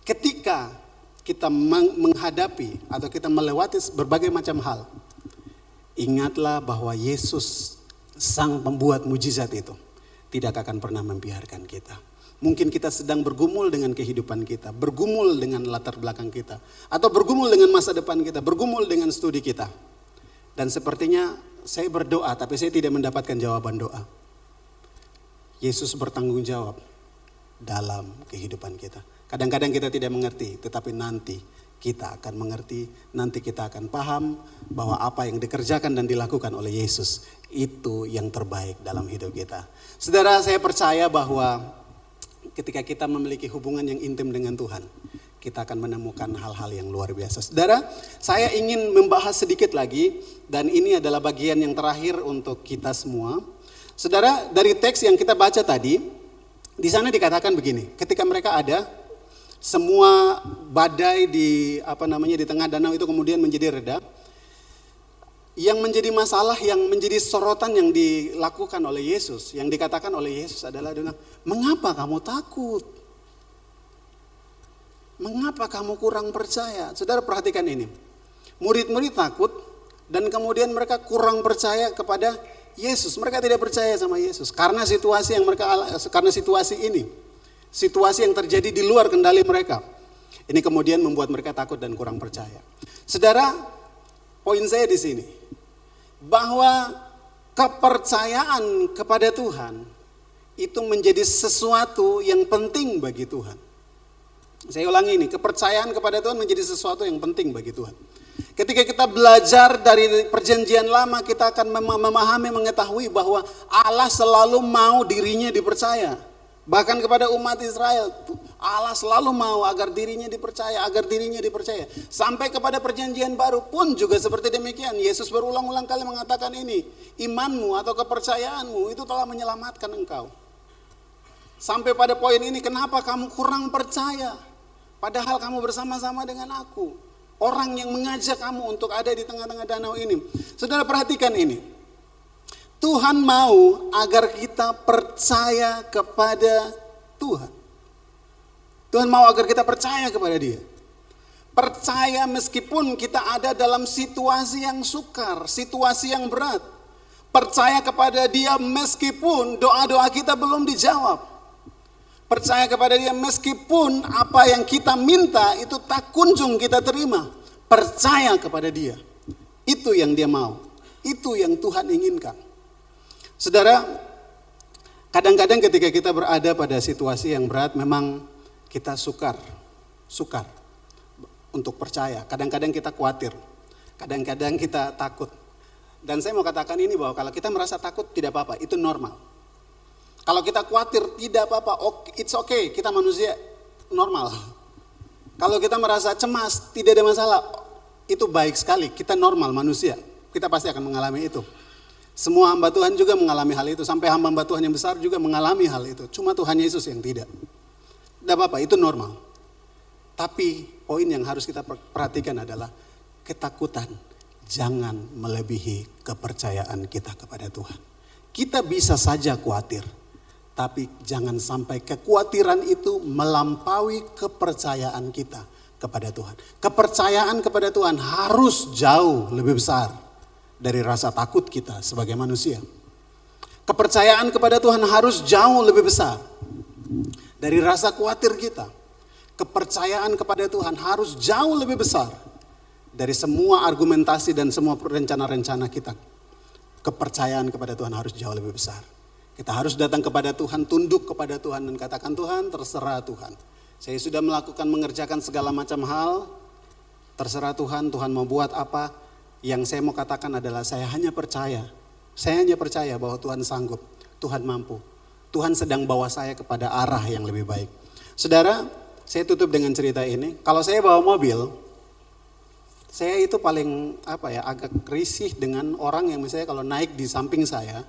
Ketika kita menghadapi atau kita melewati berbagai macam hal, ingatlah bahwa Yesus sang pembuat mujizat itu tidak akan pernah membiarkan kita. Mungkin kita sedang bergumul dengan kehidupan kita, bergumul dengan latar belakang kita, atau bergumul dengan masa depan kita, bergumul dengan studi kita. Dan sepertinya saya berdoa tapi saya tidak mendapatkan jawaban doa. Yesus bertanggung jawab dalam kehidupan kita. Kadang-kadang kita tidak mengerti, tetapi nanti kita akan mengerti, nanti kita akan paham bahwa apa yang dikerjakan dan dilakukan oleh Yesus itu yang terbaik dalam hidup kita. Saudara, saya percaya bahwa ketika kita memiliki hubungan yang intim dengan Tuhan, kita akan menemukan hal-hal yang luar biasa. Saudara, saya ingin membahas sedikit lagi, dan ini adalah bagian yang terakhir untuk kita semua. Saudara, dari teks yang kita baca tadi, di sana dikatakan begini, ketika mereka ada, semua badai di tengah danau itu kemudian menjadi reda. Yang menjadi masalah, yang menjadi sorotan yang dilakukan oleh Yesus, yang dikatakan oleh Yesus adalah, mengapa kamu takut? Mengapa kamu kurang percaya? Saudara perhatikan ini, murid-murid takut dan kemudian mereka kurang percaya kepada Yesus. Mereka tidak percaya sama Yesus karena situasi ini, situasi yang terjadi di luar kendali mereka. Ini kemudian membuat mereka takut dan kurang percaya. Saudara, poin saya di sini bahwa kepercayaan kepada Tuhan itu menjadi sesuatu yang penting bagi Tuhan. Saya ulangi ini, kepercayaan kepada Tuhan menjadi sesuatu yang penting bagi Tuhan. Ketika kita belajar dari perjanjian lama, kita akan memahami, mengetahui bahwa Allah selalu mau dirinya dipercaya. Bahkan kepada umat Israel, Allah selalu mau agar dirinya dipercaya, Sampai kepada perjanjian baru pun juga seperti demikian. Yesus berulang-ulang kali mengatakan ini, imanmu atau kepercayaanmu itu telah menyelamatkan engkau. Sampai pada poin ini, kenapa kamu kurang percaya? Padahal kamu bersama-sama dengan aku. Orang yang mengajak kamu untuk ada di tengah-tengah danau ini. Saudara perhatikan ini. Tuhan mau agar kita percaya kepada Tuhan. Tuhan mau agar kita percaya kepada Dia. Percaya meskipun kita ada dalam situasi yang sukar, situasi yang berat. Percaya kepada Dia meskipun doa-doa kita belum dijawab. Percaya kepada Dia meskipun apa yang kita minta itu tak kunjung kita terima. Percaya kepada Dia. Itu yang Dia mau. Itu yang Tuhan inginkan. Saudara, kadang-kadang ketika kita berada pada situasi yang berat, memang kita sukar untuk percaya. Kadang-kadang kita khawatir, kadang-kadang kita takut. Dan saya mau katakan ini bahwa kalau kita merasa takut tidak apa-apa, itu normal. Kalau kita khawatir tidak apa-apa, it's okay, kita manusia normal. Kalau kita merasa cemas tidak ada masalah, itu baik sekali, kita normal manusia, kita pasti akan mengalami itu. Semua hamba Tuhan juga mengalami hal itu. Sampai hamba Tuhan yang besar juga mengalami hal itu. Cuma Tuhan Yesus yang tidak. Tidak apa-apa, itu normal. Tapi poin yang harus kita perhatikan adalah ketakutan jangan melebihi kepercayaan kita kepada Tuhan. Kita bisa saja khawatir, tapi jangan sampai kekhawatiran itu melampaui kepercayaan kita kepada Tuhan. Kepercayaan kepada Tuhan harus jauh lebih besar dari rasa takut kita sebagai manusia. Kepercayaan kepada Tuhan harus jauh lebih besar dari rasa khawatir kita. Kepercayaan kepada Tuhan harus jauh lebih besar dari semua argumentasi dan semua rencana-rencana kita. Kepercayaan kepada Tuhan harus jauh lebih besar. Kita harus datang kepada Tuhan, tunduk kepada Tuhan dan katakan, Tuhan, terserah Tuhan. Saya sudah mengerjakan segala macam hal, terserah Tuhan, Tuhan mau buat apa. Yang saya mau katakan adalah saya hanya percaya bahwa Tuhan sanggup, Tuhan mampu. Tuhan sedang bawa saya kepada arah yang lebih baik. Saudara, saya tutup dengan cerita ini. Kalau saya bawa mobil, saya itu paling agak risih dengan orang yang misalnya kalau naik di samping saya,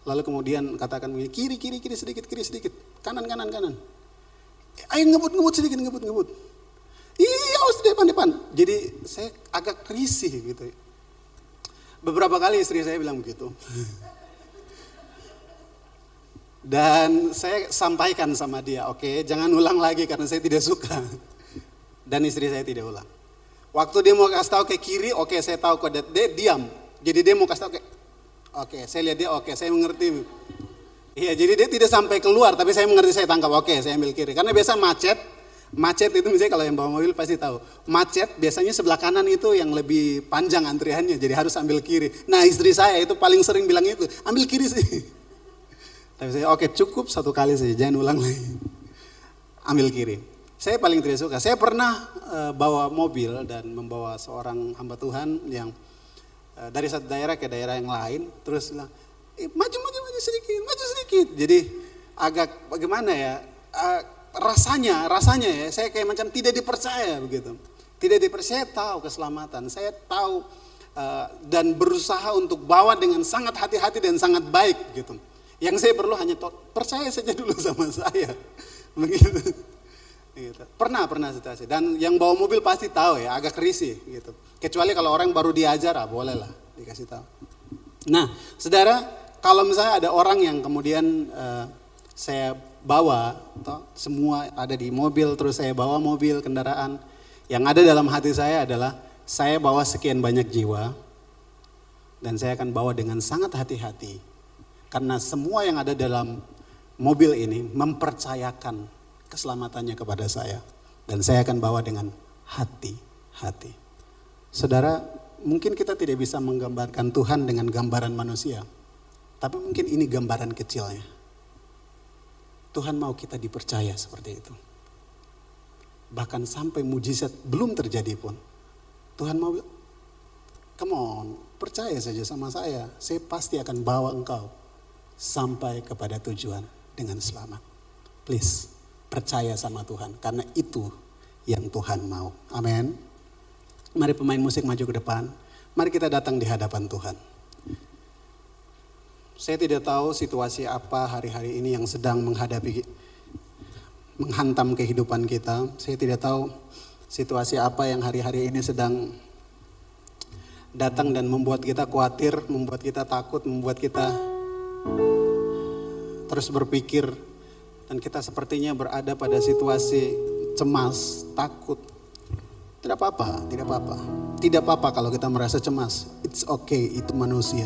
lalu kemudian katakan begini, kiri sedikit, kanan. Ayo ngebut sedikit. Iya, harus depan. Jadi saya agak risih gitu. Beberapa kali istri saya bilang begitu. Dan saya sampaikan sama dia, oke, jangan ulang lagi karena saya tidak suka. Dan istri saya tidak ulang. Waktu dia mau kasih tahu ke kiri, oke, saya tahu kok dia diam. Jadi dia mau kasih tahu oke, saya lihat dia, oke, saya mengerti. Iya, jadi dia tidak sampai keluar, tapi saya mengerti, saya tangkap, oke, saya ambil kiri. Karena biasa macet itu misalnya kalau yang bawa mobil pasti tahu. Macet biasanya sebelah kanan itu yang lebih panjang antriannya, jadi harus ambil kiri. Nah istri saya itu paling sering bilang itu, ambil kiri sih. Tapi saya, oke, cukup satu kali saja, jangan ulang lagi. Ambil kiri. Saya paling tidak suka. Saya pernah bawa mobil dan membawa seorang hamba Tuhan yang dari satu daerah ke daerah yang lain, terus bilang, maju sedikit. Jadi agak bagaimana ya, rasanya ya, saya kayak macam tidak dipercaya begitu. Tidak dipercaya, tahu keselamatan. Saya tahu dan berusaha untuk bawa dengan sangat hati-hati dan sangat baik gitu. Yang saya perlu hanya percaya saja dulu sama saya. Begitu. Gitu. Pernah situasi. Dan yang bawa mobil pasti tahu ya, agak risih gitu. Kecuali kalau orang baru diajar, boleh lah dikasih tahu. Nah, saudara, kalau misalnya ada orang yang kemudian saya bawa, semua ada di mobil, terus saya bawa mobil, kendaraan, yang ada dalam hati saya adalah saya bawa sekian banyak jiwa, dan saya akan bawa dengan sangat hati-hati. Karena semua yang ada dalam mobil ini mempercayakan keselamatannya kepada saya. Dan saya akan bawa dengan hati-hati. Saudara, mungkin kita tidak bisa menggambarkan Tuhan dengan gambaran manusia. Tapi mungkin ini gambaran kecilnya. Tuhan mau kita dipercaya seperti itu. Bahkan sampai mujizat belum terjadi pun. Tuhan mau, come on, percaya saja sama saya pasti akan bawa engkau sampai kepada tujuan dengan selamat. Please, percaya sama Tuhan, karena itu yang Tuhan mau. Amin. Mari pemain musik maju ke depan. Mari kita datang di hadapan Tuhan. Saya tidak tahu situasi apa hari-hari ini yang sedang menghantam kehidupan kita. Saya tidak tahu situasi apa yang hari-hari ini sedang datang dan membuat kita khawatir, membuat kita takut, membuat kita terus berpikir, dan kita sepertinya berada pada situasi cemas, takut. Tidak apa-apa. Tidak apa-apa kalau kita merasa cemas. It's okay, itu manusia.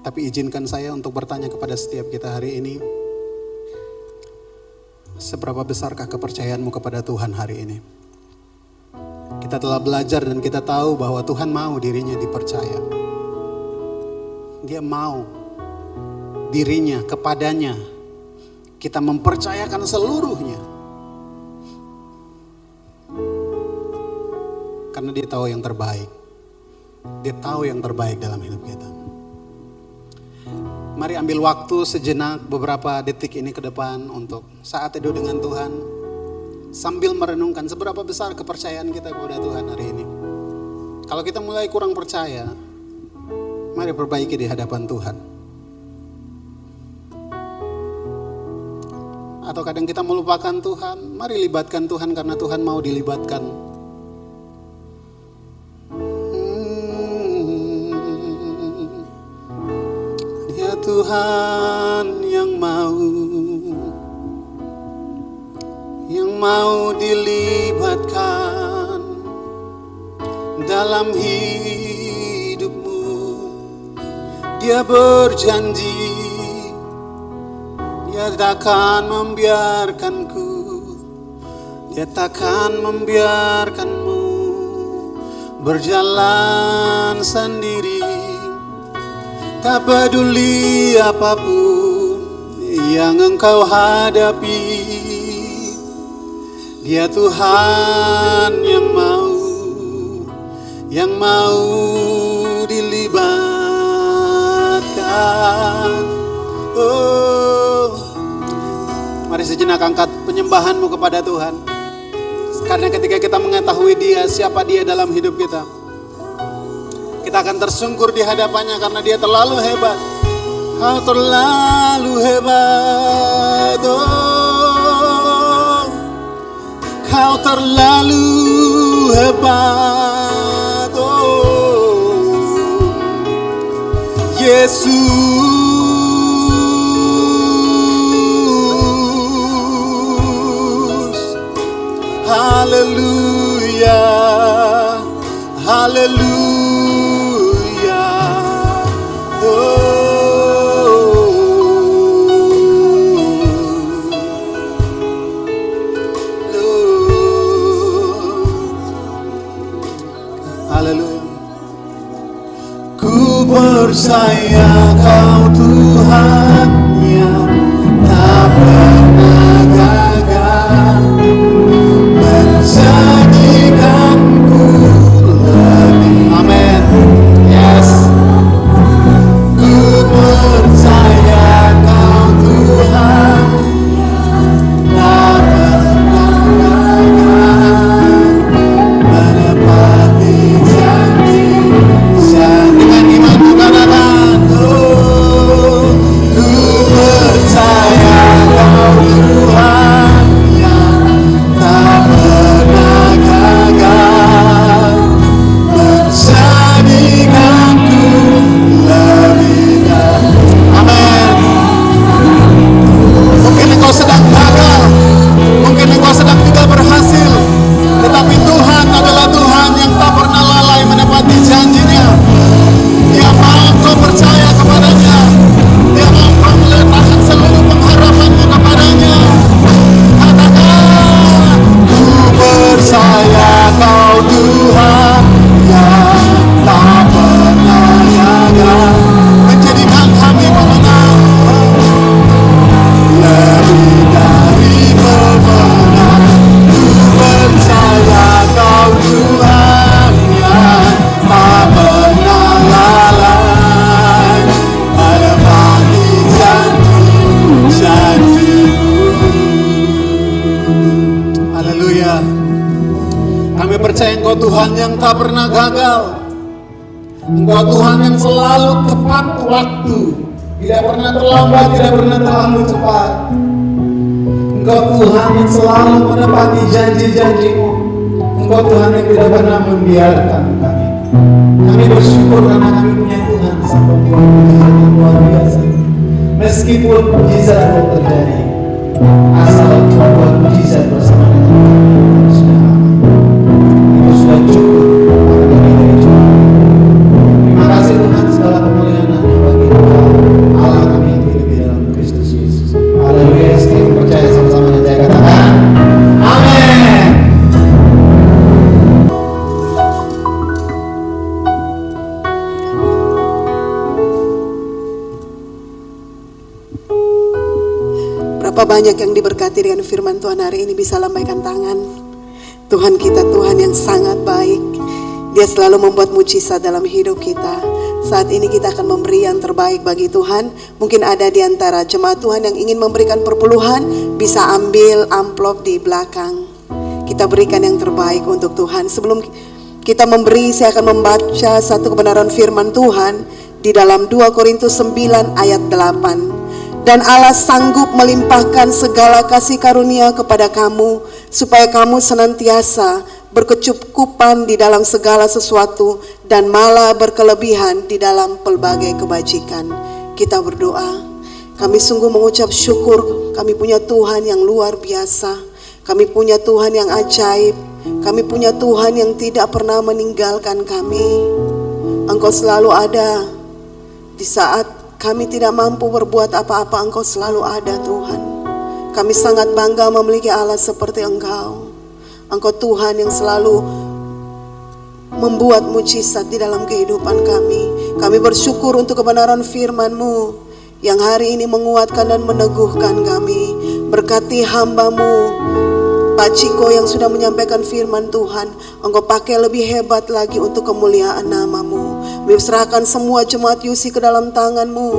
Tapi izinkan saya untuk bertanya kepada setiap kita hari ini, seberapa besarkah kepercayaanmu kepada Tuhan hari ini? Kita telah belajar dan kita tahu bahwa Tuhan mau dirinya dipercaya. Dia mau dirinya, kepadanya kita mempercayakan seluruhnya. Karena dia tahu yang terbaik. Dia tahu yang terbaik dalam hidup kita. Mari ambil waktu sejenak beberapa detik ini ke depan untuk saat teduh dengan Tuhan. Sambil merenungkan seberapa besar kepercayaan kita kepada Tuhan hari ini. Kalau kita mulai kurang percaya, mari perbaiki di hadapan Tuhan. Atau kadang kita melupakan Tuhan, mari libatkan Tuhan karena Tuhan mau dilibatkan. Dia Tuhan yang mau dilibatkan dalam hidupmu. Dia berjanji, Dia takkan membiarkanku, Dia takkan membiarkanmu berjalan sendiri. Tak peduli apapun yang engkau hadapi, Dia Tuhan yang mau dilibatkan. Oh, mari sejenak angkat penyembahanmu kepada Tuhan. Karena ketika kita mengetahui Dia, siapa Dia dalam hidup kita, kita akan tersungkur di hadapannya karena Dia terlalu hebat. Kau terlalu hebat, oh, Kau terlalu hebat, oh, Yesus. Haleluya, haleluya. Haleluya. Ku percaya Kau Tuhan yang tak pernah gagal menjadikanku lebih. Amin. Yes. Ku percaya Kau Tuhan tak pernah gagal menepati janji. Dengan imanku katakan, oh, ku percaya Kau Tuhan yang tak pernah gagal menjadikanku lebih dari. Amin. Mungkin engkau sedang gagal, mungkin engkau sedang tidak berhasil, tetapi Tuhan adalah Tuhan yang tak pernah lalai menepati janjinya. Dia mau engkau percaya kepadanya, Dia mau engkau meletakkan seluruh pengharapanmu kepadanya. Katakan, ku percaya Kau Tuhan yang tak pernah gagal menjadikan kami pemenang, lebih dari pemenang. Ku percaya Kau Tuhan yang tak pernah lalai menepati janji-janji-Mu. Haleluya. Kami percaya Engkau Tuhan yang tak pernah gagal. Engkau Tuhan yang selalu tepat waktu, tidak pernah terlambat, tidak pernah terlalu cepat. Engkau Tuhan yang selalu menepati janji-janji-Mu. Engkau Tuhan yang tidak pernah membiarkan kami. Kami bersyukur karena kami punya Tuhan sampai Tuhan mujizat yang luar biasa. Meskipun mujizat belum terjadi, asal Tuhan buat mujizat bersama dengan kami sudah aman. Itu sudah cukup para kami dari cukup. Terima kasih Tuhan, segala kemuliaan hanya bagi Tuhan Allah kami yang hidup di dalam Kristus Yesus. Haleluya. Kita percaya sama-sama dan saya katakan amin. Berapa banyak yang diberkati dengan firman Tuhan hari ini bisa lambaikan tangan. Tuhan kita Tuhan yang sangat baik. Dia selalu membuat mujizat dalam hidup kita. Saat ini kita akan memberi yang terbaik bagi Tuhan. Mungkin ada di antara jemaat Tuhan yang ingin memberikan perpuluhan, bisa ambil amplop di belakang. Kita berikan yang terbaik untuk Tuhan. Sebelum kita memberi, saya akan membaca satu kebenaran firman Tuhan di dalam 2 Korintus 9 ayat 8. Dan Allah sanggup melimpahkan segala kasih karunia kepada kamu, supaya kamu senantiasa berkecukupan di dalam segala sesuatu, dan malah berkelebihan di dalam pelbagai kebajikan. Kita berdoa. Kami sungguh mengucap syukur, kami punya Tuhan yang luar biasa. Kami punya Tuhan yang ajaib. Kami punya Tuhan yang tidak pernah meninggalkan kami. Engkau selalu ada di saat kami tidak mampu berbuat apa-apa. Engkau selalu ada Tuhan. Kami sangat bangga memiliki Allah seperti Engkau. Engkau Tuhan yang selalu membuat mujizat di dalam kehidupan kami. Kami bersyukur untuk kebenaran firman-Mu yang hari ini menguatkan dan meneguhkan kami. Berkati hamba-Mu Pak Ciko yang sudah menyampaikan firman Tuhan. Engkau pakai lebih hebat lagi untuk kemuliaan nama-Mu. Kami serahkan semua jemaat Yusi ke dalam tangan-Mu.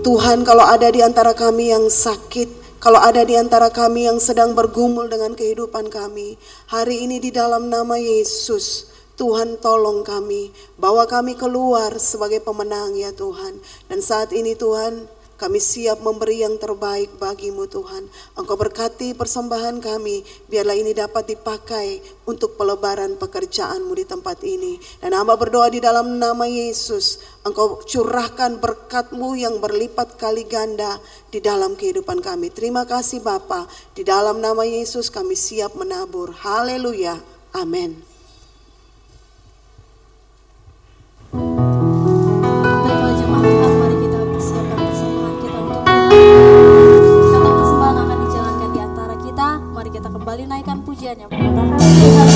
Tuhan, kalau ada di antara kami yang sakit, kalau ada di antara kami yang sedang bergumul dengan kehidupan kami, hari ini di dalam nama Yesus, Tuhan tolong kami, bawa kami keluar sebagai pemenang ya Tuhan. Dan saat ini Tuhan, Kami siap memberi yang terbaik bagi-Mu Tuhan. Engkau berkati persembahan kami, biarlah ini dapat dipakai untuk pelebaran pekerjaan-Mu di tempat ini. Dan hamba berdoa di dalam nama Yesus, Engkau curahkan berkat-Mu yang berlipat kali ganda di dalam kehidupan kami. Terima kasih Bapa, di dalam nama Yesus kami siap menabur. Haleluya, amin. Baiklah jemaat Tuhan, mari kita persiapkan persembahan kita untuk Tuhan. Kata persembahan akan dijalankan di antara kita. Mari kita kembali naikkan pujian yang mengatakan Tuhan.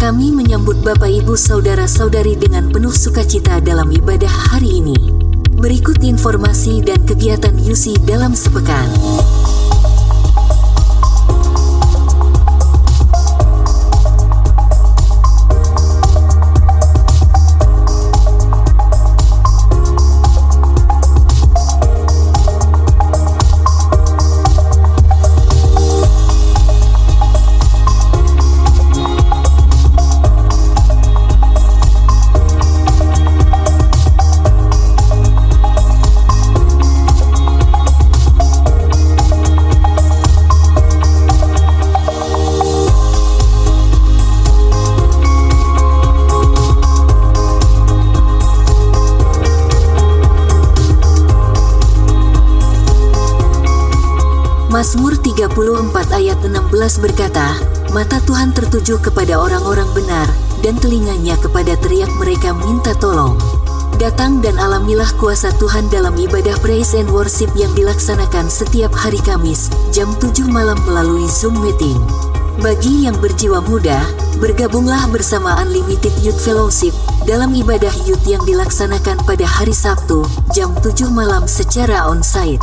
Kami menyambut Bapak Ibu Saudara-saudari dengan penuh sukacita dalam ibadah hari ini. Berikut informasi dan kegiatan UC dalam sepekan. Mazmur 34 ayat 16 berkata, "Mata Tuhan tertuju kepada orang-orang benar, dan telinganya kepada teriak mereka minta tolong." Datang dan alamilah kuasa Tuhan dalam ibadah Praise and Worship yang dilaksanakan setiap hari Kamis, jam 7 malam melalui Zoom Meeting. Bagi yang berjiwa muda, bergabunglah bersama Unlimited Youth Fellowship dalam ibadah youth yang dilaksanakan pada hari Sabtu, jam 7 malam secara on-site.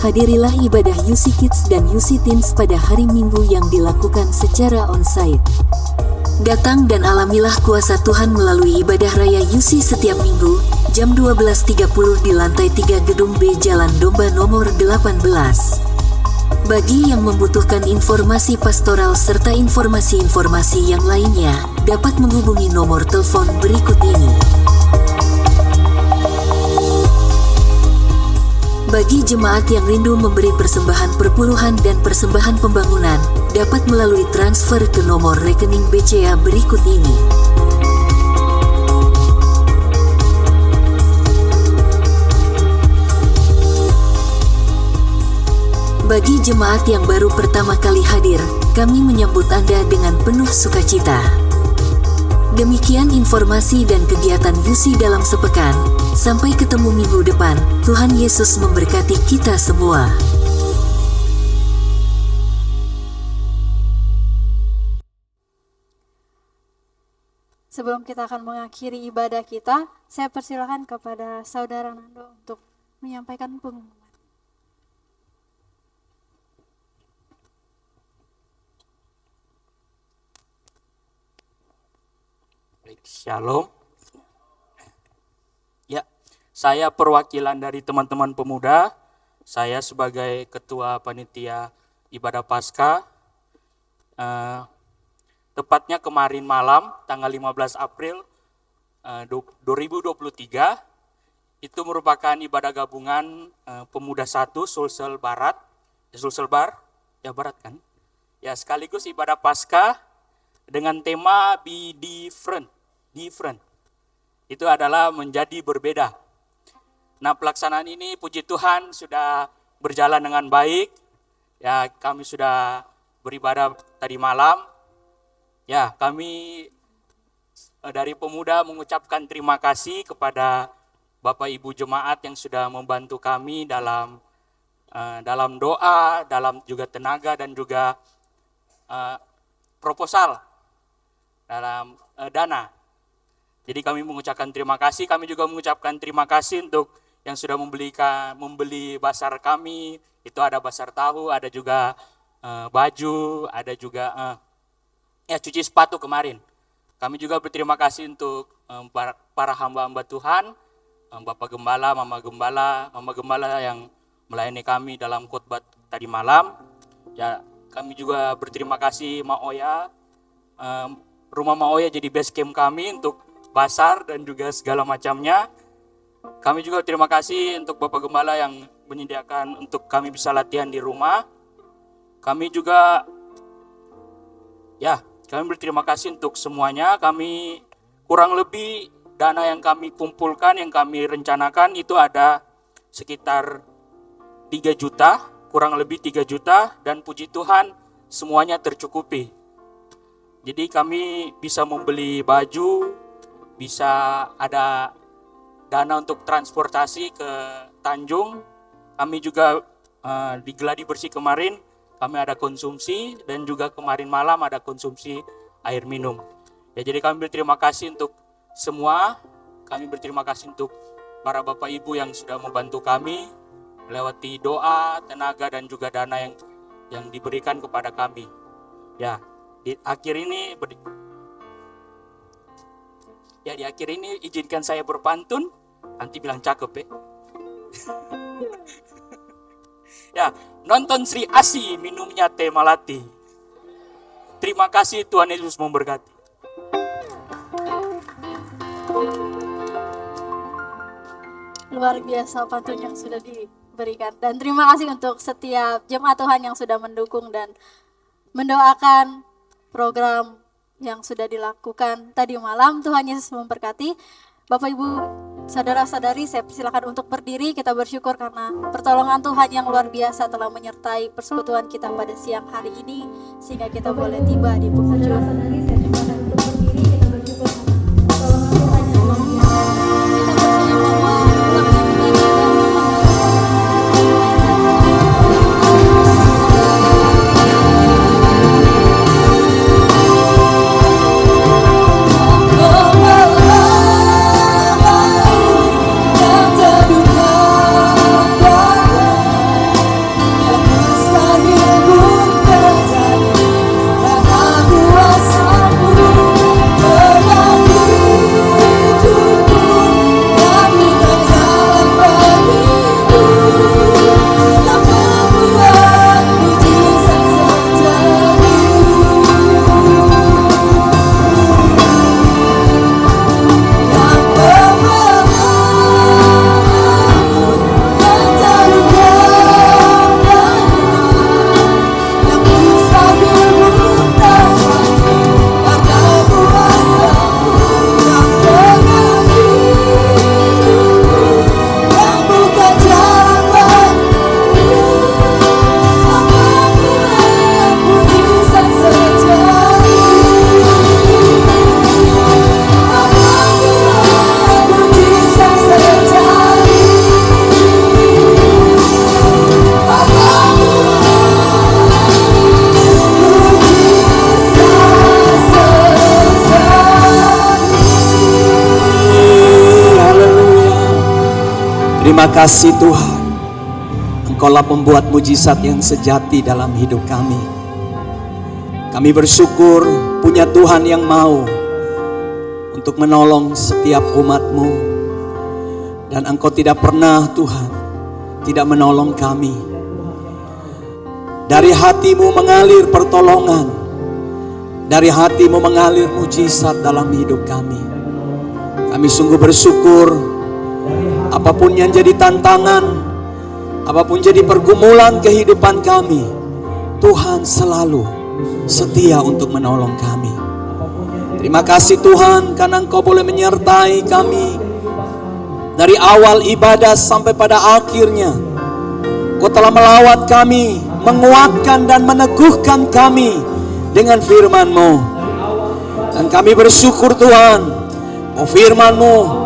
Hadirilah ibadah UC Kids dan UC Teens pada hari Minggu yang dilakukan secara on-site. Datang dan alamilah kuasa Tuhan melalui ibadah raya UC setiap minggu, jam 12.30 di lantai 3 Gedung B Jalan Domba nomor 18. Bagi yang membutuhkan informasi pastoral serta informasi-informasi yang lainnya, dapat menghubungi nomor telepon berikut ini. Bagi jemaat yang rindu memberi persembahan perpuluhan dan persembahan pembangunan, dapat melalui transfer ke nomor rekening BCA berikut ini. Bagi jemaat yang baru pertama kali hadir, kami menyambut Anda dengan penuh sukacita. Demikian informasi dan kegiatan UC dalam sepekan. Sampai ketemu minggu depan. Tuhan Yesus memberkati kita semua. Sebelum kita akan mengakhiri ibadah kita, saya persilakan kepada Saudara Nando untuk menyampaikan pengumuman. Baik, Shalom. Ya, saya perwakilan dari teman-teman pemuda. Saya sebagai Ketua Panitia Ibadah Paskah. Tepatnya kemarin malam, tanggal 15 April 2023, itu merupakan ibadah gabungan Pemuda 1 Sulsel Barat, Sulsel Bar, ya Barat kan? Ya, sekaligus ibadah Paskah dengan tema Be Different. Different. Itu adalah menjadi berbeda. Nah, pelaksanaan ini puji Tuhan sudah berjalan dengan baik. Ya, kami sudah beribadah tadi malam. Ya, kami dari pemuda mengucapkan terima kasih kepada Bapak Ibu jemaat yang sudah membantu kami dalam doa, dalam juga tenaga dan juga proposal dalam dana. Jadi kami mengucapkan terima kasih. Kami juga mengucapkan terima kasih untuk yang sudah membeli basar kami. Itu ada basar tahu, ada juga baju, ada juga cuci sepatu kemarin. Kami juga berterima kasih untuk para hamba-hamba Tuhan, Bapak Gembala, Mama Gembala yang melayani kami dalam khotbah tadi malam. Ya, kami juga berterima kasih Ma Oya, rumah Ma Oya jadi base camp kami untuk basar dan juga segala macamnya. Kami juga terima kasih untuk Bapak Gembala yang menyediakan untuk kami bisa latihan di rumah. Kami juga kami berterima kasih untuk semuanya. Kami kurang lebih dana yang kami kumpulkan, yang kami rencanakan itu ada sekitar 3 juta, kurang lebih 3 juta, dan puji Tuhan semuanya tercukupi. Jadi kami bisa membeli baju, bisa ada dana untuk transportasi ke Tanjung. Kami juga di Geladi Bersih kemarin kami ada konsumsi, dan juga kemarin malam ada konsumsi air minum. Ya, jadi kami berterima kasih untuk semua. Kami berterima kasih untuk para Bapak Ibu yang sudah membantu kami melewati doa, tenaga dan juga dana yang diberikan kepada kami. Ya, di akhir ini izinkan saya berpantun. Nanti bilang cakep ya. Ya, nonton Sri Asi, minumnya teh Malati. Terima kasih, Tuhan Yesus memberkati. Luar biasa pantun yang sudah diberikan. Dan terima kasih untuk setiap jemaat Tuhan yang sudah mendukung dan mendoakan program yang sudah dilakukan tadi malam. Tuhan Yesus memberkati. Bapak Ibu, saudara-saudari, saya persilakan untuk berdiri. Kita bersyukur karena pertolongan Tuhan yang luar biasa telah menyertai persekutuan kita pada siang hari ini, sehingga kita boleh tiba di penghujung. Saudara-saudari, saya persilakan untuk berdiri. Kita bersyukur karena pertolongan Tuhan yang luar biasa. Kita percaya bahwa pelaksanaan ibadah Terima kasih Tuhan, Engkaulah pembuat mujizat yang sejati dalam hidup kami. Kami bersyukur punya Tuhan yang mau untuk menolong setiap umat-Mu. Dan Engkau tidak pernah Tuhan tidak menolong kami. Dari hati-Mu mengalir pertolongan, dari hati-Mu mengalir mujizat dalam hidup kami. Kami sungguh bersyukur. Apapun yang jadi tantangan, apapun jadi pergumulan kehidupan kami, Tuhan selalu setia untuk menolong kami. Terima kasih Tuhan, karena Engkau boleh menyertai kami dari awal ibadah sampai pada akhirnya. Engkau telah melawat kami, menguatkan dan meneguhkan kami dengan firman-Mu. Dan kami bersyukur Tuhan, firman-Mu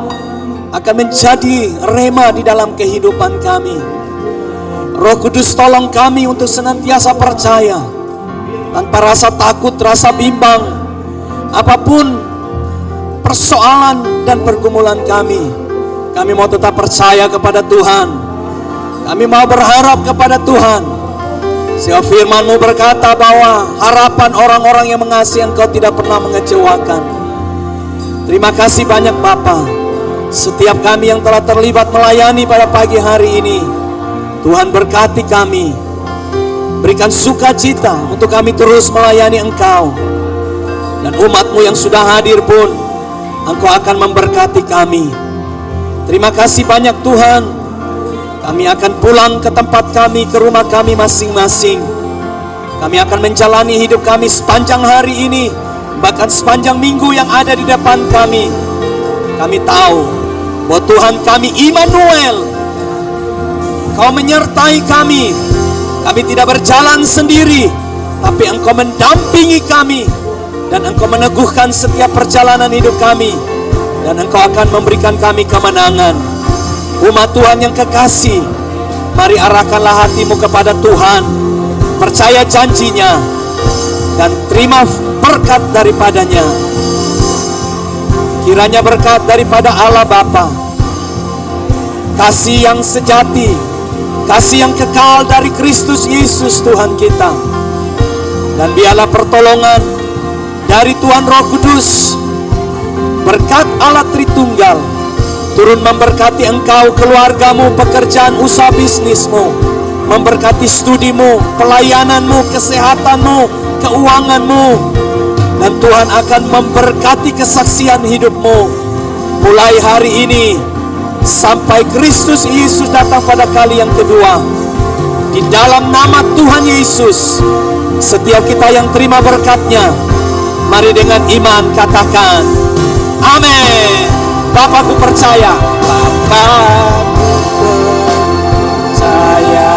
akan menjadi rema di dalam kehidupan kami. Roh Kudus tolong kami untuk senantiasa percaya tanpa rasa takut, rasa bimbang. Apapun persoalan dan pergumulan kami mau tetap percaya kepada Tuhan. Kami mau berharap kepada Tuhan. Sebab firman-Mu berkata bahwa harapan orang-orang yang mengasihi Engkau tidak pernah mengecewakan. Terima kasih banyak Bapa. Setiap kami yang telah terlibat melayani pada pagi hari ini, Tuhan berkati kami. Berikan sukacita untuk kami terus melayani Engkau. Dan umat-Mu yang sudah hadir pun, Engkau akan memberkati kami. Terima kasih banyak Tuhan. Kami akan pulang ke tempat kami, ke rumah kami masing-masing. Kami akan menjalani hidup kami sepanjang hari ini, bahkan sepanjang minggu yang ada di depan kami. Kami tahu bahwa Tuhan kami Immanuel, Engkau menyertai kami. Kami tidak berjalan sendiri, tapi Engkau mendampingi kami. Dan Engkau meneguhkan setiap perjalanan hidup kami. Dan Engkau akan memberikan kami kemenangan. Umat Tuhan yang kekasih, mari arahkanlah hatimu kepada Tuhan. Percaya janjinya dan terima berkat daripadanya. Kiranya berkat daripada Allah Bapa, kasih yang sejati, kasih yang kekal dari Kristus Yesus Tuhan kita, dan biarlah pertolongan dari Tuhan Roh Kudus, berkat Allah Tritunggal, turun memberkati engkau, keluargamu, pekerjaan usaha bisnismu, memberkati studimu, pelayananmu, kesehatanmu, keuanganmu. Dan Tuhan akan memberkati kesaksian hidupmu mulai hari ini sampai Kristus Yesus datang pada kali yang kedua. Di dalam nama Tuhan Yesus, setiap kita yang terima berkat-Nya, mari dengan iman katakan amin. Bapakku percaya, Bapakku percaya,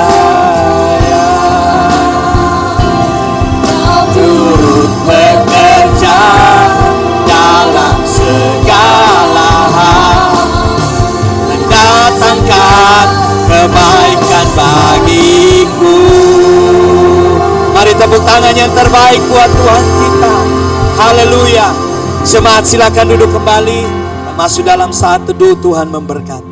turut bekerja dalam segala hal, mendatangkan kebaikan bagiku. Mari tepuk tangan yang terbaik buat Tuhan kita. Haleluya. Jemaat silakan duduk kembali, masuk dalam saat teduh. Tuhan memberkati.